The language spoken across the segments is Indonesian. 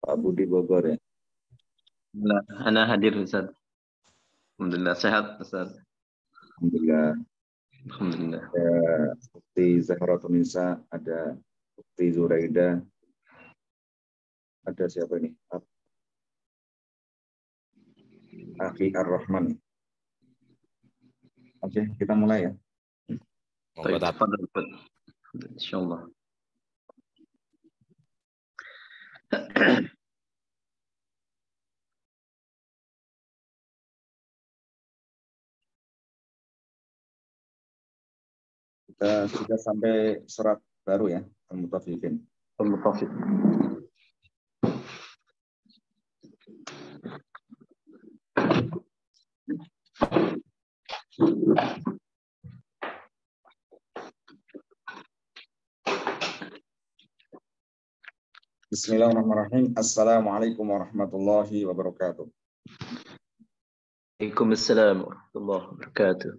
Pak Budi Bogor ya. Alhamdulillah, ana hadir Ustaz. Alhamdulillah sehat Ustaz. Alhamdulillah. Alhamdulillah. Ada Ukti Zahratun Nisa, ada Ukti Zuraida, ada siapa ini? Akhi Ar-Rahman. Oke, kita mulai ya. Baik, insyaallah. Kita sudah sampai surat baru ya, Al-Mutaffifin. Al-Mutaffif. Bismillahirrahmanirrahim. Assalamualaikum warahmatullahi wabarakatuh. Waalaikumsalam warahmatullahi wabarakatuh.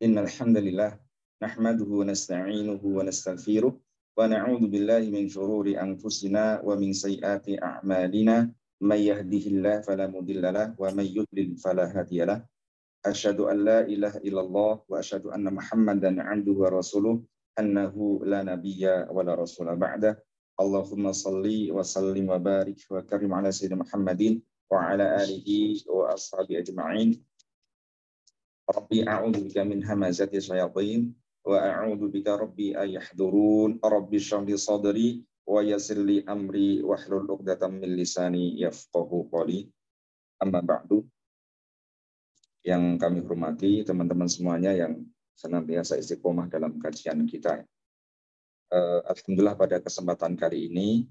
Innal hamdalillah nahmaduhu wa nasta'inuhu wa nastaghfiruh wa na'udzu billahi min shururi anfusina wa min sayyiati a'malina may yahdihillahu fala mudhillalah wa may yudlil fala hadiyalah. Asyhadu an la ilaha illallah wa asyhadu anna Muhammadan 'abduhu wa rasuluh annahu la nabiyya wa la rasula ba'dah. Allahumma salli wa sallim wa barik wa karim ala sayyidina Muhammadin wa ala alihi wa ashabi ajma'in. Rabbi a'udzu bika min hamazati syayatin wa a'udzu bika rabbi ayahdurun. Rabbi shrah li sadri wa yassir li amri wahlul 'uqdatam min lisani yafqahu qawli. Amma ba'du. Yang kami hormati teman-teman semuanya yang senantiasa istiqomah dalam kajian kita. Alhamdulillah pada kesempatan kali ini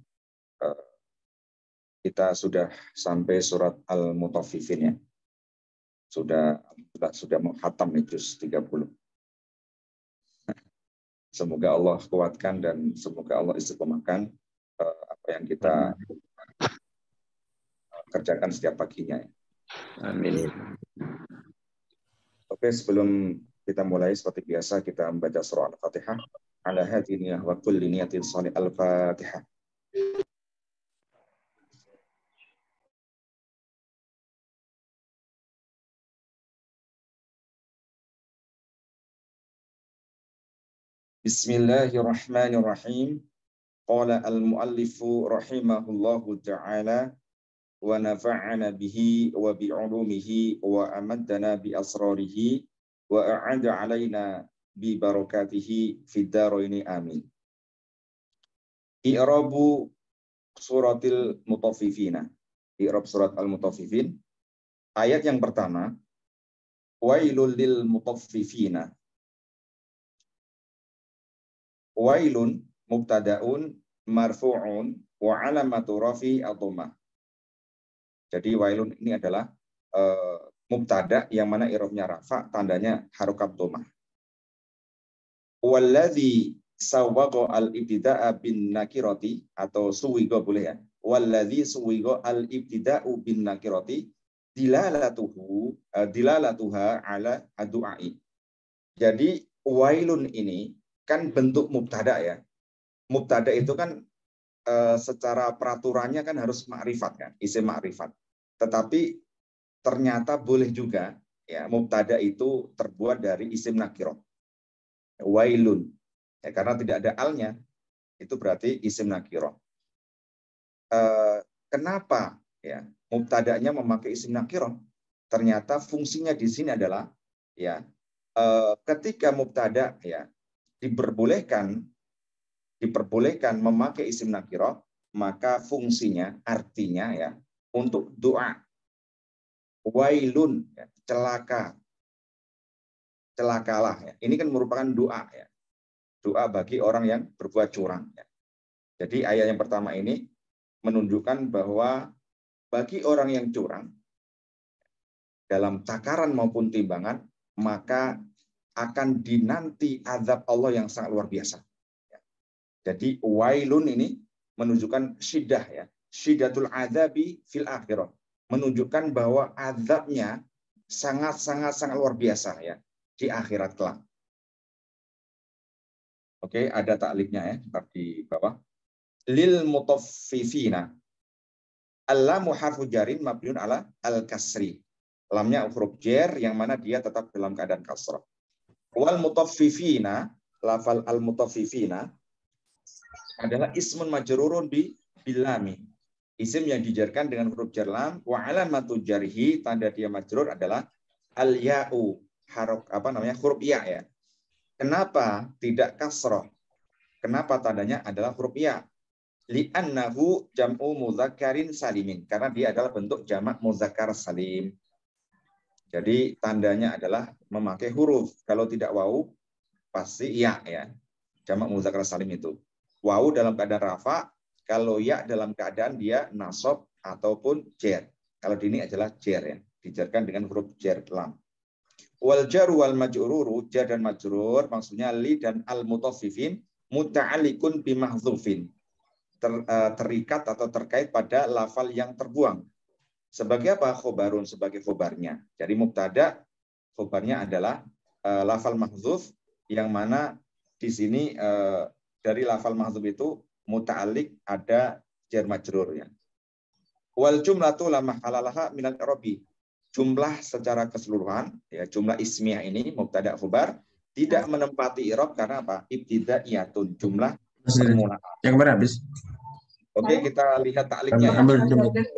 kita sudah sampai surat Al-Mutaffifin ya. Sudah menghatam juz 30. Semoga Allah kuatkan dan semoga Allah istiqomahkan apa yang kita kerjakan setiap paginya. Amin. Oke, sebelum kita mulai seperti biasa kita membaca surah Al-Fatihah. Ala hadiniyah wa kulli niyatin shalih Al-Fatihah. Bismillahirrahmanirrahim. Qala al-muallifu rahimahullahu ta'ala wa nafa'ana bihi wa bi'ulumihi wa amaddana bi asrarihi wa a'ada alaina bi barakatihi fid dharaini amin. I'rabu suratil mutaffifina. I'rab surat al-mutaffifin. Ayat yang pertama, wailul lil mutaffifina. Wailun mubtada'un marfu'un wa alamatu rafi ad-dhammah. Jadi wailun ini adalah mubtada yang mana i'rabnya rafa, tandanya harokat dhammah. Walladzi sawwaqa al-ibtida'a bin nakirati atau suwiga boleh ya. Walladzi suwiga al-ibtida'u bin nakirati dilalatuha ala ad-du'ai. Jadi wailun ini kan bentuk mubtada ya. Mubtada itu kan secara peraturannya kan harus ma'rifat kan, isim ma'rifat. Tetapi ternyata boleh juga ya mubtada itu terbuat dari isim nakirah. Wailun. Ya, karena tidak ada alnya, itu berarti isim nakirah. Kenapa ya mubtadanya memakai isim nakirah? Ternyata fungsinya di sini adalah ya ketika mubtada ya diperbolehkan memakai isim nakirah, maka fungsinya artinya ya untuk doa. Wailun ya, celakalah ya. Ini kan merupakan doa ya. Doa bagi orang yang berbuat curang ya. Jadi ayat yang pertama ini menunjukkan bahwa bagi orang yang curang dalam takaran maupun timbangan, maka akan dinanti azab Allah yang sangat luar biasa. Jadi wailun ini menunjukkan syiddah ya. Syiddatul azabi fil akhirah. Menunjukkan bahwa azabnya sangat luar biasa ya di akhirat kelak. Oke, ada takliknya ya di bawah. lil mutaffifina. Allamu harfu jarin mabniun ala al-kasri. Lamnya huruf jar yang mana dia tetap dalam keadaan kasrah. Wal mutaffifina, lafal al-mutaffifina adalah ismun majrurun bilami. Isim yang dijarkan dengan huruf jar lam, wa alamatu jarhi, tanda dia majrur adalah al-ya'u, huruf ya ya. Kenapa tidak kasrah? Kenapa tandanya adalah huruf ya? Li'annahu jam'u mudzakkarin salimin, karena dia adalah bentuk jamak mudzakkar salim. Jadi tandanya adalah memakai huruf. Kalau tidak wau pasti ya ya. Jamak mudzakkar salim itu. Wau dalam keadaan rafa, kalau ya dalam keadaan dia nasab ataupun jar. Kalau di ini adalah jar ya, dijarkan dengan huruf jar lam. Wal jaru wal majruru, jar dan majrur maksudnya li dan al mutaffifin muta'alliqun bi mahdzufin. Terikat atau terkait pada lafal yang terbuang. Sebagai apa? Khobarun, sebagai khobarnya. Jadi mubtada, khobarnya adalah lafal mahdzuf, yang mana di sini dari lafal mahdzuf itu muta'alliq ada jar majrur ya. Wal jumlatu la mahallalaha minal i'rabi. Jumlah secara keseluruhan ya, jumlah ismiyah ini mubtada khobar tidak menempati i'rab karena apa? Ibtidaiyatun, jumlah permulaan. Yang kemarin habis. Oke, kita lihat takliknya ya.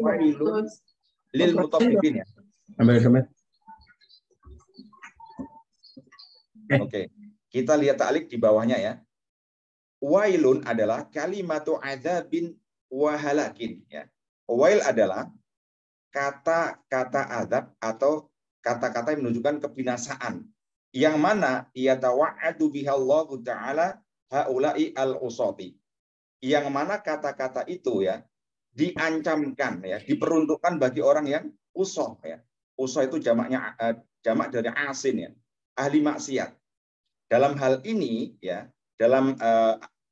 Wailun lil mutaffifin ya. Ambil. Oke, kita lihat taklik di bawahnya ya. Wailun adalah kalimatu adzabin wa halakin ya. Wail adalah kata-kata azab atau kata-kata yang menunjukkan kebinasaan. Yang mana yatawa'adu bihallahu ta'ala haula'i al-usati. Yang mana kata-kata itu ya diancamkan ya, diperuntukkan bagi orang yang usoh ya. Usoh itu jamak dari asin ya, ahli maksiat. Dalam hal ini ya, dalam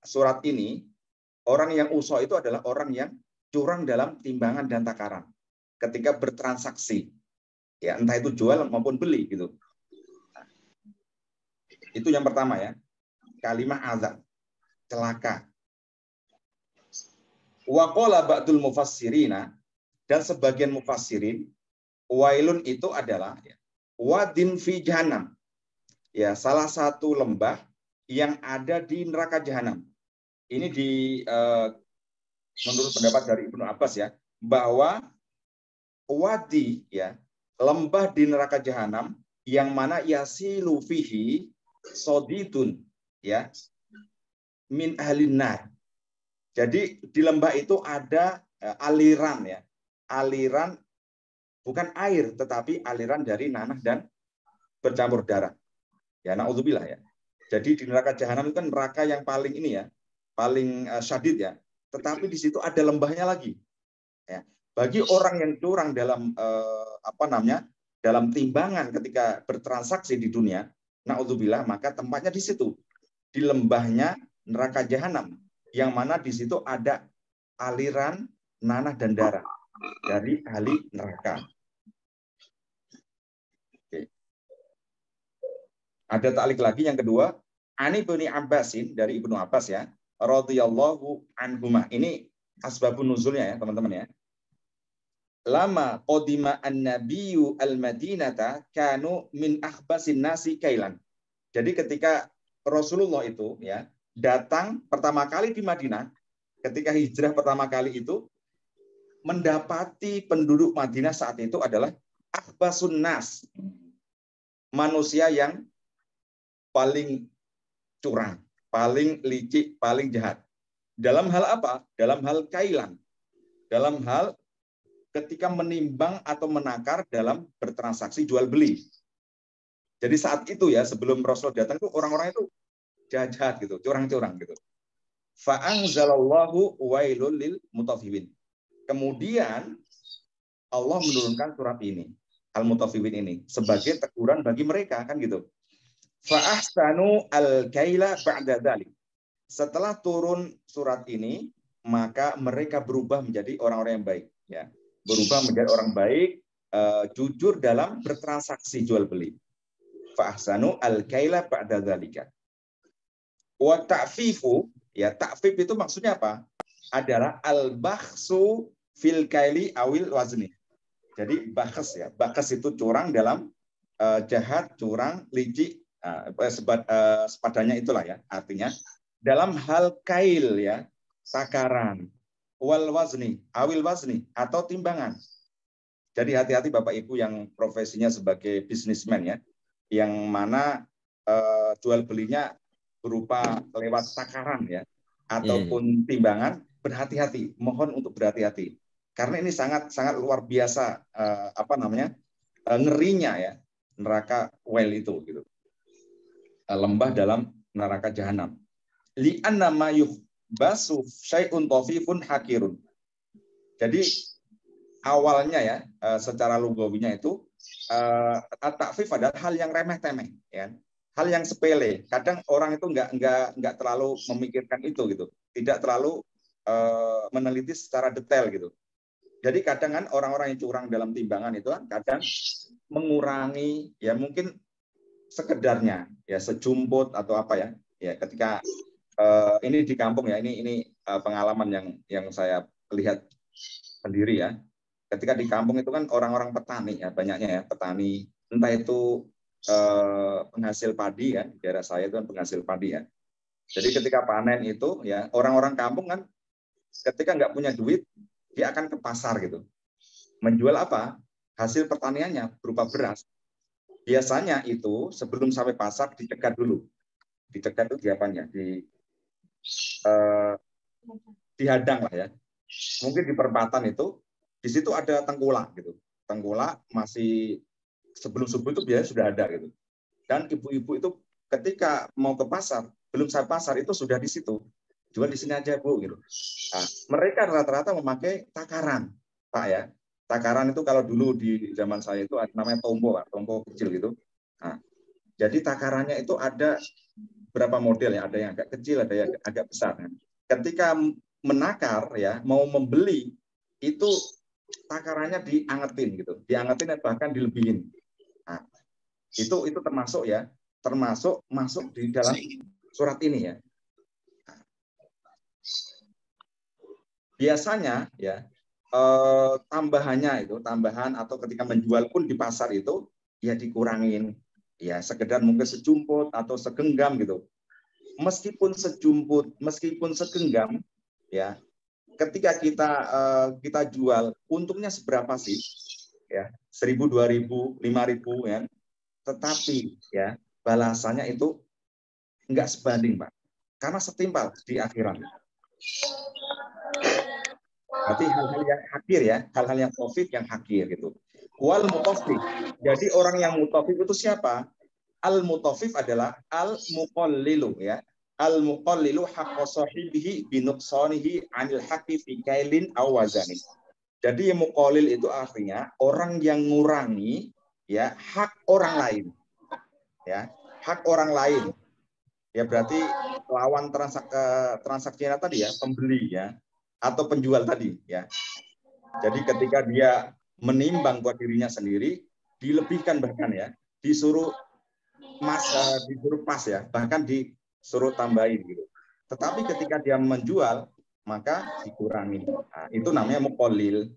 surat ini orang yang usoh itu adalah orang yang curang dalam timbangan dan takaran ketika bertransaksi ya, entah itu jual maupun beli gitu. Nah, itu yang pertama ya, kalimat azab, celaka. Wa qala ba'dul mufassirina, dan sebagian mufassirin, wailun itu adalah ya, wadin fi jahannam. Ya, salah satu lembah yang ada di neraka jahanam. Ini menurut pendapat dari Ibnu Abbas ya, bahwa wadi ya, lembah di neraka jahanam yang mana yasilu fihi sodidun ya min ahlin nar. Jadi di lembah itu ada aliran ya, aliran bukan air tetapi aliran dari nanah dan bercampur darah. Ya, naudzubillah ya. Jadi di neraka jahanam itu kan neraka yang paling ini ya, paling syadid ya. Tetapi di situ ada lembahnya lagi. Ya. Bagi orang yang curang dalam dalam timbangan ketika bertransaksi di dunia, naudzubillah, maka tempatnya di situ, di lembahnya neraka jahanam. Yang mana di situ ada aliran nanah dan darah dari ahli neraka. Oke. Ada taklik lagi yang kedua, Ani bin Abbasin, dari Ibnu Abbas ya, radhiyallahu anhuma. Ini asbabun nuzulnya ya teman-teman ya. Lama qadima an-nabiyyu al-Madinata kanu min akhbasin nasi kailan. Jadi ketika Rasulullah itu ya datang pertama kali di Madinah, ketika hijrah pertama kali itu, mendapati penduduk Madinah saat itu adalah akhbasun nas, manusia yang paling curang, paling licik, paling jahat. Dalam hal apa? Dalam hal kailan. Dalam hal ketika menimbang atau menakar dalam bertransaksi jual beli. Jadi saat itu ya, sebelum Rasul datang itu orang-orang itu jahat gitu, curang-curang gitu. Fa'anzalallahu wailul lil mutaffifin. Kemudian Allah menurunkan surat ini, Al-Mutaffifin ini, sebagai teguran bagi mereka kan gitu. Fa'ahsanu al-kaila ba'da dzalik. Setelah turun surat ini, maka mereka berubah menjadi orang-orang yang baik ya. Berubah menjadi orang baik, jujur dalam bertransaksi jual beli. Fa'ahsanu al-kaila ba'da dzalika. Wa ta'fifu, ya ta'fif itu maksudnya apa? adalah al-bakhsu fil kaili awil wazni. Jadi bakhs ya, bakhs itu curang dalam jahat, curang, licik, sepadanya itulah ya artinya. Dalam hal kail ya, takaran, wal wazni, awil wazni atau timbangan. Jadi hati-hati Bapak Ibu yang profesinya sebagai bisnismen ya, yang mana jual belinya berupa lewat takaran ya, ataupun timbangan, berhati-hati, mohon untuk berhati-hati. Karena ini sangat sangat luar biasa ngerinya ya neraka well itu gitu. Lembah dalam neraka jahanam. Li'anna ma yuhbasu syai'un tawfifun hakirun. Jadi awalnya ya secara lugawinya itu at-ta'fif adalah hal yang remeh-temeh ya. Hal yang sepele. Kadang orang itu enggak terlalu memikirkan itu gitu. Tidak terlalu meneliti secara detail gitu. Jadi kadang kan orang-orang yang curang dalam timbangan itu kan kadang mengurangi ya mungkin sekedarnya ya sejumput atau apa ya. Ya ketika ini di kampung ya ini pengalaman yang saya lihat sendiri ya. Ketika di kampung itu kan orang-orang petani ya banyaknya ya petani entah itu penghasil padi ya di daerah saya itu kan penghasil padi ya. Jadi ketika panen itu ya orang-orang kampung kan ketika nggak punya duit dia akan ke pasar gitu. Menjual apa? Hasil pertaniannya berupa beras. Biasanya itu sebelum sampai pasar dicegat dulu. Dicegat itu diapanya? Dihadang lah ya. Mungkin di perempatan itu di situ ada tengkulak gitu. Tengkulak masih sebelum subuh itu biasanya sudah ada gitu. Dan ibu-ibu itu ketika mau ke pasar, belum sampai pasar itu sudah di situ. Jual di sini aja Bu gitu. Nah, mereka rata-rata memakai takaran, Pak ya. Takaran itu kalau dulu di zaman saya itu namanya tompo, Pak, tompo kecil gitu. Nah, jadi takarannya itu ada berapa model ya, ada yang agak kecil, ada yang agak besar. Ketika menakar ya, mau membeli itu takarannya diangetin gitu, diangetin dan bahkan dilebihin. Nah, itu termasuk ya, termasuk masuk di dalam surat ini ya. Biasanya ya tambahan atau ketika menjual pun di pasar itu ya dikurangin ya sekedar mungkin sejumput atau segenggam gitu. Meskipun sejumput, meskipun segenggam ya ketika kita jual untungnya seberapa sih ya 1.000, 2.000, 5.000 ya. Tetapi ya balasannya itu enggak sebanding Pak karena setimpal di akhirat. Berarti hal-hal yang hakir ya, hal-hal yang profit yang hakir gitu. Wal mutafif. Jadi orang yang mutafif itu siapa? Al mutafif adalah al muqallilu ya. Al muqallilu haqqa sahibihi bi nuqsanihi 'anil haqqi fi kailin aw wazanin. Jadi muqallil itu artinya orang yang ngurangi ya hak orang lain. Ya, hak orang lain. Ya berarti lawan transaksinya tadi ya, pembeli ya atau penjual tadi ya. Jadi ketika dia menimbang buat dirinya sendiri, dilebihkan bahkan ya, disuruh pas ya, bahkan disuruh tambahin gitu. Tetapi ketika dia menjual, maka dikurangi. Nah, itu namanya muqallil.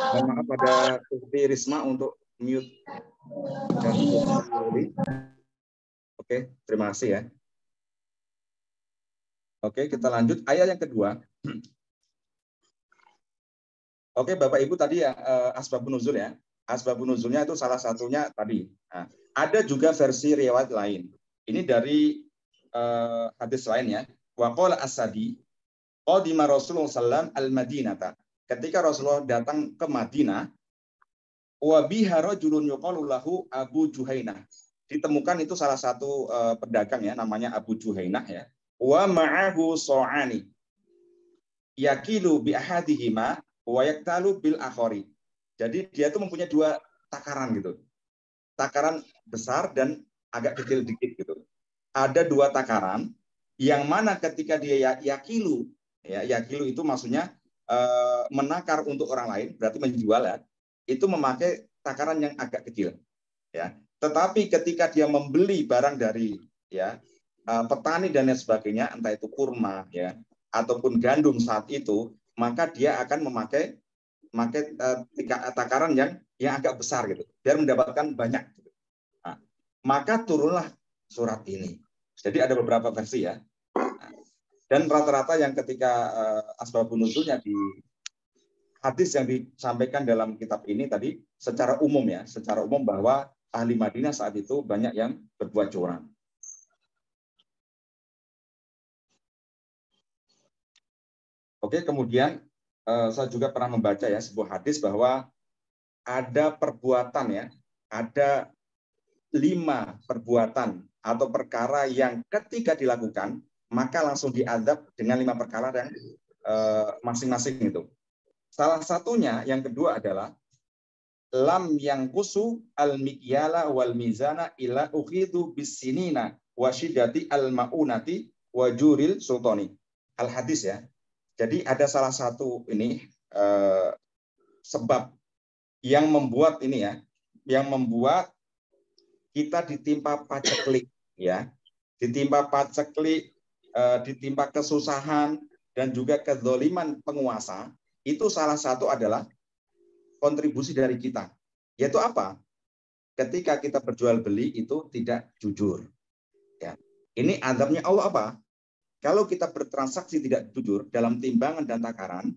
Mohon maaf pada Tuti Risma untuk mute. Oke, terima kasih ya. Oke, kita lanjut ayat yang kedua. Oke, Bapak Ibu tadi ya asbabun nuzul ya. Asbabun nuzulnya itu salah satunya tadi. Nah, ada juga versi riwayat lain. Ini dari hadis lain ya. Wa qala As-Sadi qadima Rasulullah sallam al-Madinata. Ketika Rasulullah datang ke Madinah, wa biha rajulun yuqalu lahu Abu Juhainah. Ditemukan itu salah satu pedagang ya namanya Abu Juhainah ya. Wa ma'ahu so'ani yakilu bi ahadihima wa yaktalu bil akhari. Jadi dia itu mempunyai dua takaran gitu. Takaran besar dan agak kecil dikit gitu. Ada dua takaran yang mana ketika dia yakilu ya yakilu itu maksudnya menakar untuk orang lain berarti menjual ya. Itu memakai takaran yang agak kecil ya. Tetapi ketika dia membeli barang dari ya petani dan lain sebagainya, entah itu kurma ya ataupun gandum saat itu, maka dia akan memakai takaran yang agak besar gitu, biar mendapatkan banyak. Gitu. Nah, maka turunlah surat ini. Jadi ada beberapa versi ya. Dan rata-rata yang ketika asbabun nuzulnya di hadis yang disampaikan dalam kitab ini tadi secara umum ya, secara umum bahwa ahli Madinah saat itu banyak yang berbuat curang. Oke, kemudian saya juga pernah membaca ya sebuah hadis bahwa ada perbuatan ya, ada 5 perbuatan atau perkara yang ketika dilakukan maka langsung diadab dengan 5 perkara yang masing-masing itu. Salah satunya yang kedua adalah lam yang kusu al mikyala wal mizana ila ukhidu bisinina wa syidati al maunati wa juril sultani. Al hadis ya. Jadi ada salah satu ini sebab yang membuat ini ya, yang membuat kita ditimpa paceklik ya, ditimpa paceklik, ditimpa kesusahan dan juga kezaliman penguasa. Itu salah satu adalah kontribusi dari kita. Yaitu apa? Ketika kita berjual beli itu tidak jujur. Ya. Ini azabnya Allah apa? Kalau kita bertransaksi tidak jujur dalam timbangan dan takaran,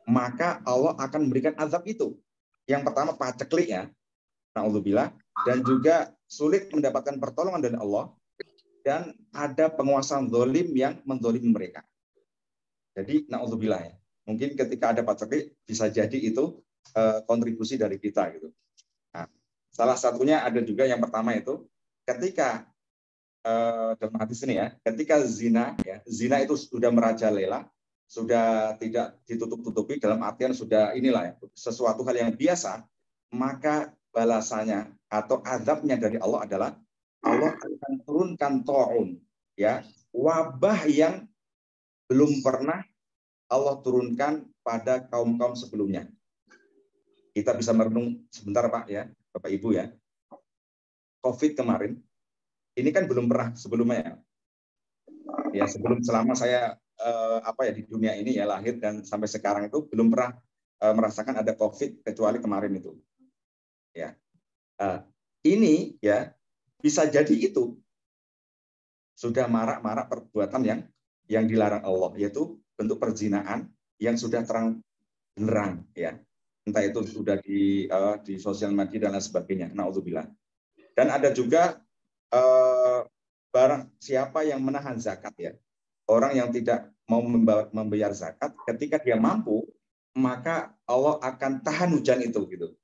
maka Allah akan memberikan azab itu. Yang pertama paceklik ya, na'udzubillah, dan juga sulit mendapatkan pertolongan dari Allah, dan ada penguasa zalim yang menzalimi mereka. Jadi na'udzubillah ya. Mungkin ketika ada paceklik bisa jadi itu kontribusi dari kita gitu. Nah, salah satunya ada juga yang pertama itu ketika dalam hadis ini ya, ketika zina ya, zina itu sudah merajalela, sudah tidak ditutup-tutupi dalam artian sudah inilah ya, sesuatu hal yang biasa, maka balasannya atau azabnya dari Allah adalah Allah akan turunkan ta'un ya, wabah yang belum pernah Allah turunkan pada kaum-kaum sebelumnya. Kita bisa merenung sebentar Pak ya, Bapak Ibu ya. COVID kemarin, ini kan belum pernah sebelumnya ya. Sebelum selama saya di dunia ini ya lahir dan sampai sekarang itu belum pernah merasakan ada COVID kecuali kemarin itu. Ya. Ini ya bisa jadi itu sudah marak-marak perbuatan yang dilarang Allah, yaitu bentuk perzinaan yang sudah terang benerang ya. Entah itu sudah di sosial media dan lain sebagainya. Na'udzubillah. Dan ada juga barang siapa yang menahan zakat ya. Orang yang tidak mau membayar zakat, ketika dia mampu, maka Allah akan tahan hujan itu gitu.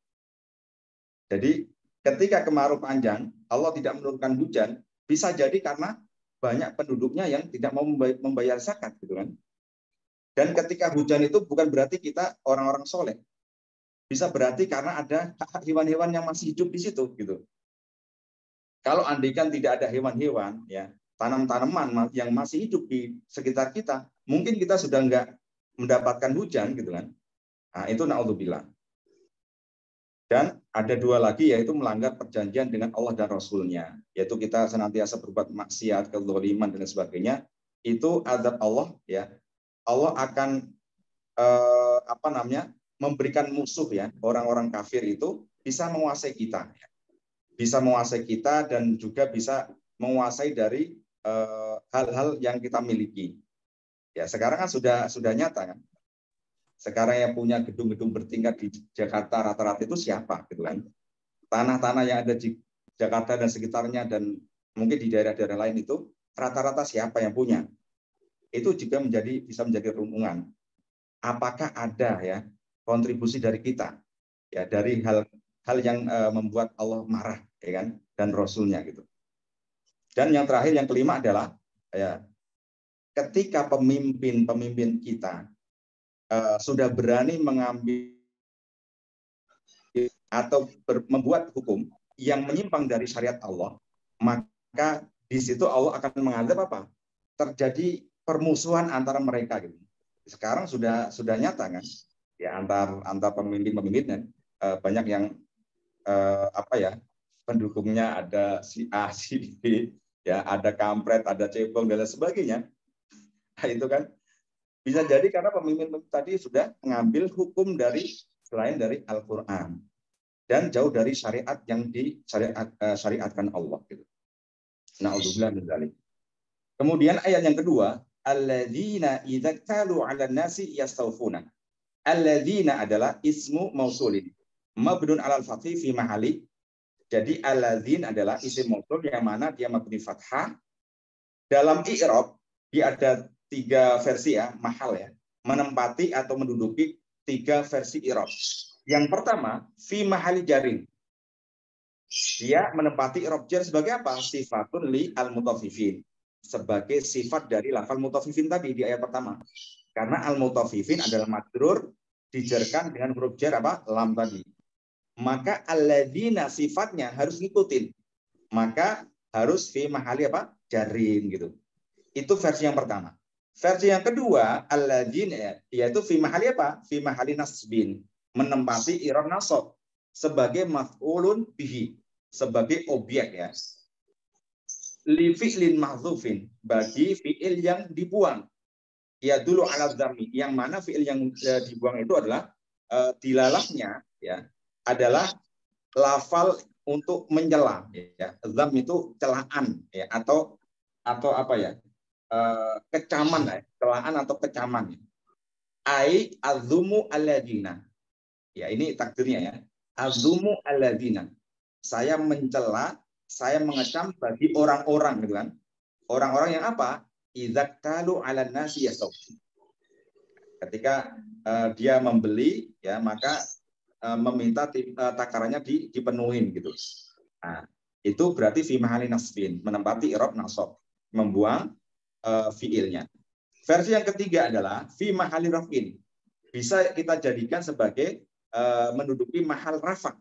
Jadi ketika kemarau panjang, Allah tidak menurunkan hujan, bisa jadi karena banyak penduduknya yang tidak mau membayar zakat gitu kan. Dan ketika hujan itu bukan berarti kita orang-orang soleh. Bisa berarti karena ada hewan-hewan yang masih hidup di situ gitu. Kalau andaikan tidak ada hewan-hewan ya, tanam-tanaman yang masih hidup di sekitar kita, mungkin kita sudah nggak mendapatkan hujan gitu kan. Nah, itu na'udzubillah. Dan ada 2 lagi yaitu melanggar perjanjian dengan Allah dan Rasul-Nya, yaitu kita senantiasa berbuat maksiat, kezaliman dan sebagainya. Itu azab Allah ya. Allah akan memberikan musuh ya, orang-orang kafir itu bisa menguasai kita. Bisa menguasai kita dan juga bisa menguasai dari hal-hal yang kita miliki. Ya, sekarang kan sudah nyata kan. Sekarang yang punya gedung-gedung bertingkat di Jakarta rata-rata itu siapa gitu kan. Tanah-tanah yang ada di Jakarta dan sekitarnya dan mungkin di daerah-daerah lain itu rata-rata siapa yang punya. Itu juga bisa menjadi renungan. Apakah ada ya kontribusi dari kita ya dari hal yang membuat Allah marah ya kan dan Rasulnya gitu. Dan yang terakhir yang kelima adalah ya ketika pemimpin kita sudah berani mengambil atau membuat hukum yang menyimpang dari syariat Allah, maka di situ Allah akan mengadab apa? Terjadi permusuhan antara mereka gitu. Sekarang sudah nyata kan ya antar pemimpin dan banyak yang pendukungnya ada si A, si B, ya ada kampret, ada cebong dan lain sebagainya. Nah, itu kan bisa jadi karena pemimpin tadi sudah mengambil hukum dari selain dari Al-Qur'an dan jauh dari syariat yang syariatkan Allah gitu. Na'udzubillah min dzalik. Kemudian ayat yang kedua, alladzina idza qalu 'alan nasi yastawfuna. Alladzina adalah ismu mausulin mabnun 'alal fathi fi mahali. Jadi alladzin adalah isim mausul yang mana dia mabni fathah. Dalam i'rab dia ada 3 versi ya, mahal ya. Menempati atau menduduki 3 versi i'rab. Yang pertama, fi mahali jarin. Dia menempati i'rab jar sebagai apa? Sifatun li al-mutaffifin. Sebagai sifat dari lafal mutaffifin tadi di ayat pertama. Karena al-mutaffifin adalah majrur dijarkan dengan huruf jar apa? Lam tadi. Maka alladzina sifatnya harus ngikutin. Maka harus fi mahali apa? Jarin gitu. Itu versi yang pertama. Versi yang kedua, alladzina yaitu fi mahali apa? Fi mahali nasbin. Menempati i'rab nasab sebagai maf'ulun bihi, sebagai objek ya. Li fi'lin mahdzufin, bagi fi'il yang dibuang. Ya dulu ala dzammi, yang mana fi'il yang dibuang itu adalah dilalahnya ya adalah lafal untuk mencela ya. Dzam itu celaan ya atau apa ya? Kecaman ya, celaan atau kecaman. Ai azumu alladzina. Ya, ini takdirnya ya. Azumu alladzina. Saya mencela, saya mengecam bagi orang-orang gitu kan. Orang-orang yang apa? Idza qalu 'alan nasi yastawfun. Ketika dia membeli ya maka meminta takarannya dipenuhin gitu. Nah, itu berarti fi mahali nasbin, menempati i'rab nasab, membuang fiilnya. Versi yang ketiga adalah fi mahali raf'in. Bisa kita jadikan sebagai menduduki mahal rafa.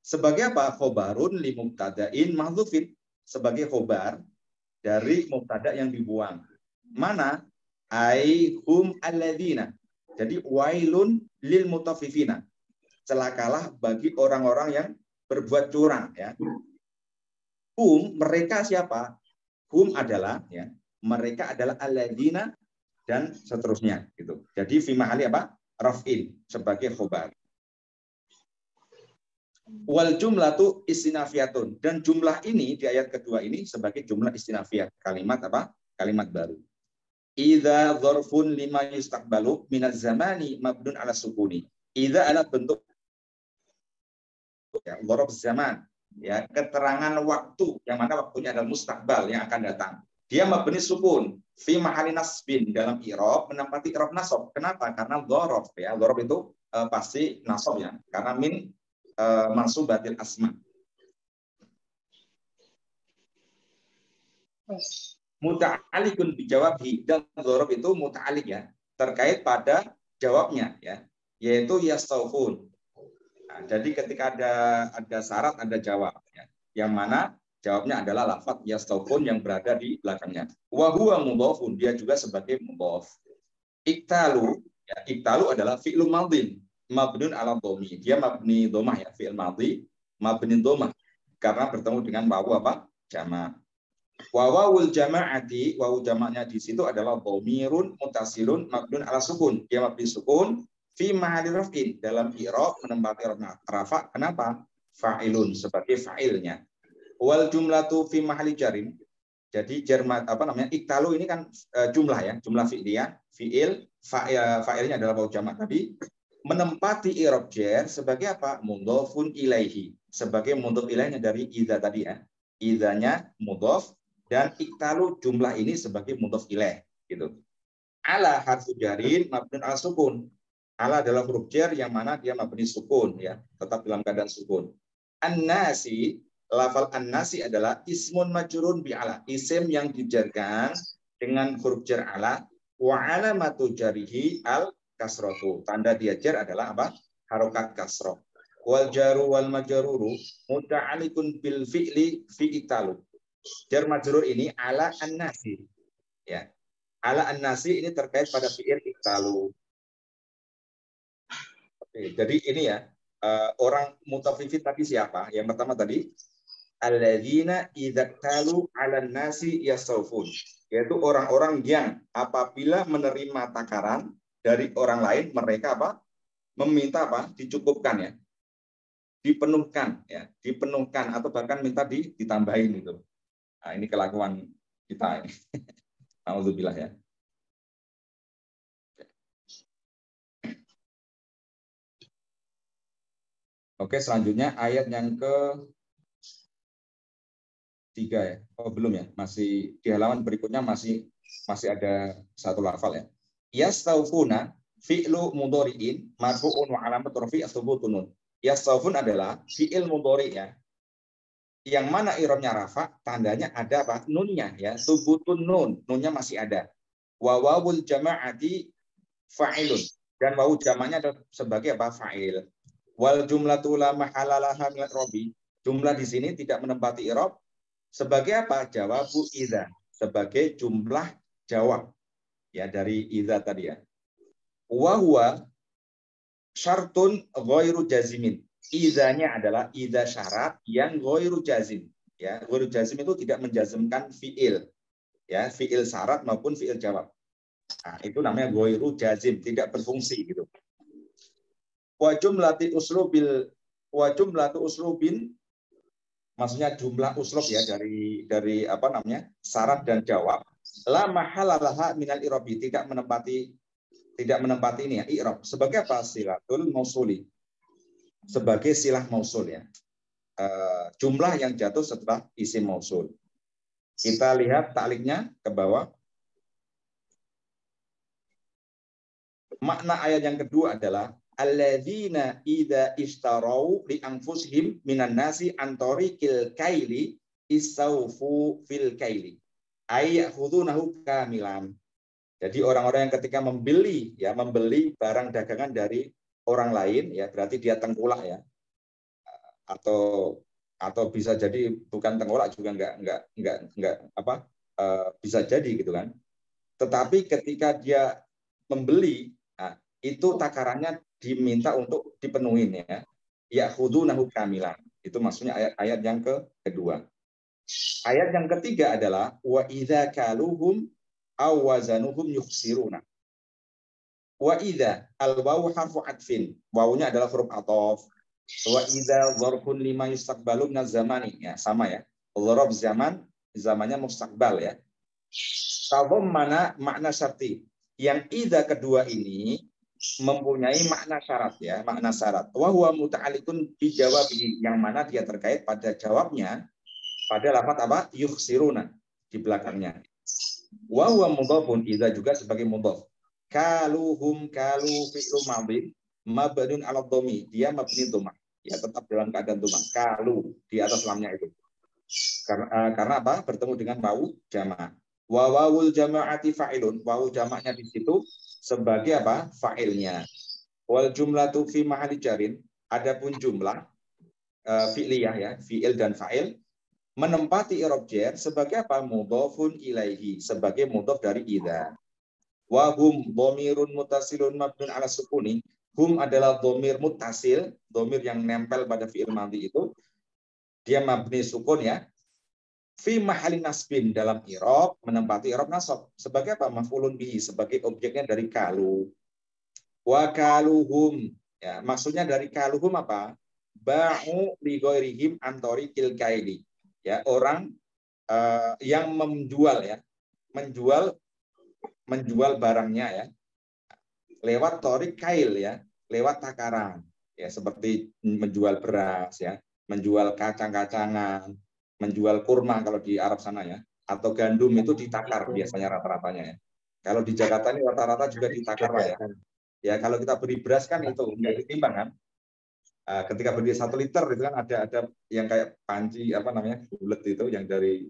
Sebagai apa? Khobarun li mubtada'in mahdzufin, sebagai khobar dari mubtada yang dibuang. Mana? Ai hum alladzina. Jadi wailun lil mutaffifina. Celakalah bagi orang-orang yang berbuat curang ya. Hum, mereka siapa? Hum adalah ya, mereka adalah alladzina dan seterusnya gitu. Jadi fi mahali apa? Raf'in sebagai khobar. Wal jumlatu istinafiyatun, dan jumlah ini di ayat kedua ini sebagai jumlah istinafiyah, kalimat apa? Kalimat baru. Idza dzarfun lima yustaqbalu minaz zamani mabnun ala sukuni. Idza adalah bentuk ya, dzarf zaman ya, keterangan waktu yang mana waktunya adalah mustaqbal yang akan datang. Dia mabni sukun fi mahali nasbin, dalam i'rab menempati i'rab nasab. Kenapa? Karena dzarf ya. Dzarf itu pasti nasab ya. Karena min mansubatil asma. Muta'alikun bijawabhi, dan dzaraf itu muta'alik ya, terkait pada jawabnya ya, yaitu yastawfun. Nah, jadi ketika ada syarat ada jawab ya, yang mana jawabnya adalah lafadz yastawfun yang berada di belakangnya. Wa huwa mudhafun, dia juga sebagai mudhaf. Iktalu ya, iktalu adalah fi'lu madhin mabnun ala dhammi. Dia mabni dhammah ya, fi'il madhi mabni dhammah karena bertemu dengan wawu apa? Jama'. Wawul jama'ati, wawu jamaknya di situ adalah dhamirun mutasilun mabnun ala sukun. Dia mabni sukun fi mahali raf'in, dalam i'rab menempati rafa. Kenapa? Fa'ilun, sebagai fa'ilnya. Wal jumlatu fi mahali jarin. Jadi apa namanya? Iktalu ini kan jumlah ya, jumlah fi'liyah, fi'il, fa'ilnya adalah wawu jamak tadi, menempati i'rab jar sebagai apa? Mudhafun ilaihi, sebagai mudhaf ilaihnya dari idza tadi ya. Idzanya mudhaf dan iktalu jumlah ini sebagai mudhaf ilaih gitu. Ala harfu jarin mabnun al sukun. Ala adalah huruf jar yang mana dia mabni sukun ya, tetap dalam keadaan sukun. An-nasi, lafal an-nasi adalah ismun majrun bi ala, isim yang dijarkan dengan huruf jar ala, wa alamatu jarihi al kasratu. Tanda dia jar adalah apa? Harokat kasrah. Wal jaru wal majruru muta'alliqun bil fi'li fi iktalu. Jar majrur ini ala an-nasi ya. Ala an-nasi ini terkait pada fi'il iktalu. Oke, jadi ini ya, orang mutaffifin tadi siapa? Yang pertama tadi alladzina idza talu 'alan nasi yastawfun, yaitu orang-orang yang apabila menerima takaran dari orang lain mereka apa? Meminta apa? Dicukupkan ya. Dipenuhkan ya, dipenuhkan atau bahkan minta ditambahin itu. Nah, ini kelakuan kita ini. Alhamdulillah ya. Oke, selanjutnya ayat yang ke-3 ya. Oh, belum ya. Masih di halaman berikutnya masih ada satu lafal ya. Yastaufuna fi'lu mudhari'in marfu'un wa alamat rafi' tsubutun nun. Yastaufun adalah fi'il mudhari' ya. Yang mana i'rabnya rafa, tandanya ada apa? Nunnya ya, tsubutun nun. Nunnya masih ada. Wa wawul jama'ati fa'ilun. Dan wawu jamaknya sebagai apa? Fa'il. Wal jumlatu la mahalalaha min robi. Jumlah di sini tidak menempati i'rab sebagai apa? Jawabu idza, sebagai jumlah jawab ya dari idza tadi ya. Wa huwa syartun ghairu jazimin. Idzanya adalah idza syarat yang ghairu jazim ya. Ghairu jazim itu tidak menjazmkan fiil ya, fiil syarat maupun fiil jawab. Nah, itu namanya ghairu jazim, tidak berfungsi gitu. Wa jumlatu uslubin, maksudnya jumlah uslub ya dari apa namanya? Syarat dan jawab. La mahalalaha minal i'rabi, tidak menempati ini ya, i'rab. Sebagai apa? Silatul mausuli. Sebagai silah mausul ya. Jumlah yang jatuh setelah isim mausul. Kita lihat takliknya ke bawah. Makna ayat yang kedua adalah alladzina idza ishtarau li anfusihim minan nasi an tariqil kaili istawfu fil kaili ay yakhudunahu kamilan. Jadi orang-orang yang ketika membeli barang dagangan dari orang lain ya, berarti dia tengkulak ya. Atau bisa jadi bukan tengkulak juga enggak apa bisa jadi gitu kan. Tetapi ketika dia membeli, nah, itu takarannya diminta untuk dipenuhin ya. Yakhudunahu kamilan. Itu maksudnya ayat yang kedua. Ayat yang ketiga adalah wa idza kaluhum aw wazanuhum yukhsiruna. Wa idza al-wawu harfu atfin. Wawunya adalah huruf ataf. Wa idza dzarfun lima yustaqbalu min zamani ya, sama ya. Dzarf zamannya mustaqbal ya. Tadhammana makna syarti. Yang idza kedua ini mempunyai makna syarat ya, makna syarat. Wa huwa muta'alliqun bi jawabihi, yang mana dia terkait pada jawabnya pada lafaz apa? Yukhsiruna di belakangnya. Wa huwa mudhafun, idza juga sebagai mudhaf. Kaluhum kalu fi'lu madhi mabniun 'ala dhammi, dia mabni dhammah. Ya, tetap dalam keadaan dhammah. Kalu di atas lamnya itu. Karena apa? Bertemu dengan wawu jama'. Wa wawul jama'ati fa'ilun. Wawu jamaknya di situ sebagai apa? Fa'ilnya. Wal jumlatu fi mahalli jarin. Adapun jumlah fi'liyah ya, fi'il dan fa'il menempati i'rab jar sebagai apa? Mudhafun ilaihi, sebagai mudhaf dari idza. Wa hum dhamirun muttasilun mabniun 'ala sukuni. Hum adalah dhamir muttasil, dhamir yang nempel pada fi'il madhi itu. Dia mabni sukun ya. Fi mahalli nasbin, dalam i'rab menempati i'rab nasab sebagai apa? Maf'ulun bihi, sebagai objeknya dari kalu. Wa kaluhum ya, maksudnya dari kaluhum apa? Ba'u li ghairihim an tariqil kaili. Ya, orang yang menjual ya, menjual barangnya ya lewat tariq kail ya, lewat takaran ya, seperti menjual beras ya, menjual kacang-kacangan, menjual kurma kalau di Arab sana ya, atau gandum itu ditakar biasanya rata-ratanya ya. Kalau di Jakarta ini rata-rata juga ditakar lah ya. Ya, kalau kita beri beras kan itu nggak ditimbang kan. Ketika beri 1 liter itu kan ada yang kayak panci apa namanya bulat itu yang dari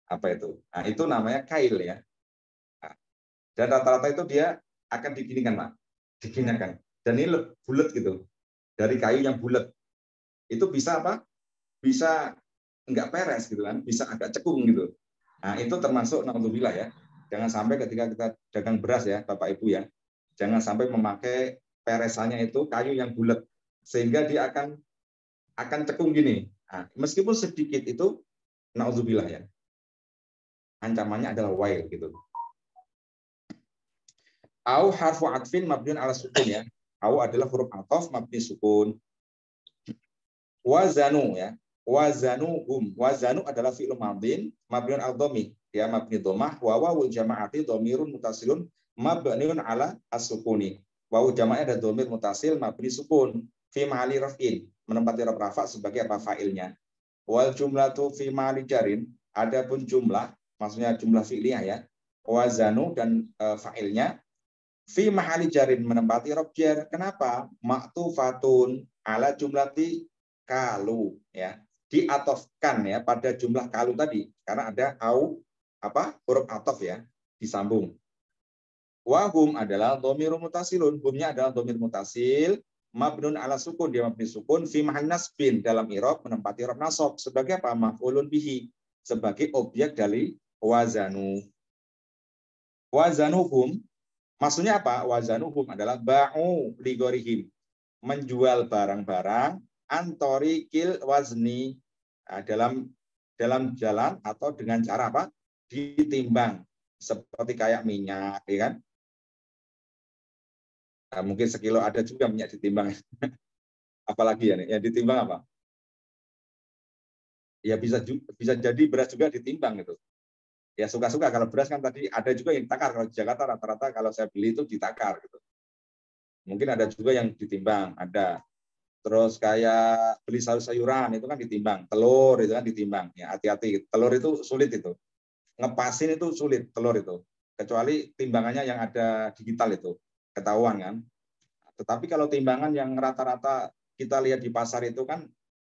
apa itu. Nah, itu namanya kail ya. Nah, dan rata-rata itu dia akan diginikan Pak. Diginikan. Dan ini bulat gitu. Dari kayu yang bulat. Itu bisa apa? Bisa enggak peres gitu kan, bisa agak cekung gitu. Nah, itu termasuk naudzubillah ya. Jangan sampai ketika kita dagang beras ya, Bapak Ibu ya, jangan sampai memakai peresannya itu kayu yang bulat sehingga dia akan cekung gini. Nah, meskipun sedikit itu naudzubillah ya. Ancamannya adalah wail gitu. Au harfu atfin mabniun ala sukun ya. Au adalah huruf ataf mabni sukun. Wazanu ya. Wazanuhum. Wazanu adalah fi'il madhin mabniun al dhamir ya, mabni dhammah wa wawul jama'ati dhamirun mutasilun mabniun ala as-sukuni. Wawu jama'nya ada dhamir mutasil mabni sukun fi mahali raf'in, menempati rafa sebagai apa fa'ilnya. Wal jumlatu fi mahali jarin, adapun jumlah maksudnya jumlah fi'liyah ya. Wazanu dan fa'ilnya fi mahali jarin, menempati rob jar. Kenapa? Maktufatun ala jumlati kalu ya, diatofkan ya pada jumlah kalu tadi karena ada au apa huruf atof ya, disambung. Wahum adalah dhamirun mutasilun, humnya adalah dhamir mutasil mabnun ala sukun, dia mabni sukun fi mahal nasbin, dalam i'rab menempati rob nasab sebagai apa? Maf'ulun bihi, sebagai objek dari wazanu. Wazanuhum maksudnya apa? Wazanuhum adalah ba'u ligorihim, menjual barang-barang antori kil wazni, dalam jalan atau dengan cara apa? Ditimbang, seperti kayak minyak, ya kan? Nah, mungkin sekilo ada juga minyak ditimbang. Apalagi ya, nih? Ya ditimbang apa? Ya bisa jadi beras juga ditimbang gitu. Ya suka-suka, kalau beras kan tadi ada juga yang ditakar, kalau di Jakarta rata-rata kalau saya beli itu ditakar gitu. Mungkin ada juga yang ditimbang, ada. Terus kayak beli sayur-sayuran itu kan ditimbang, telur itu kan ditimbang. Ya hati-hati, telur itu sulit itu. Ngepasin itu sulit telur itu. Kecuali timbangannya yang ada digital itu, ketahuan kan. Tetapi kalau timbangan yang rata-rata kita lihat di pasar itu kan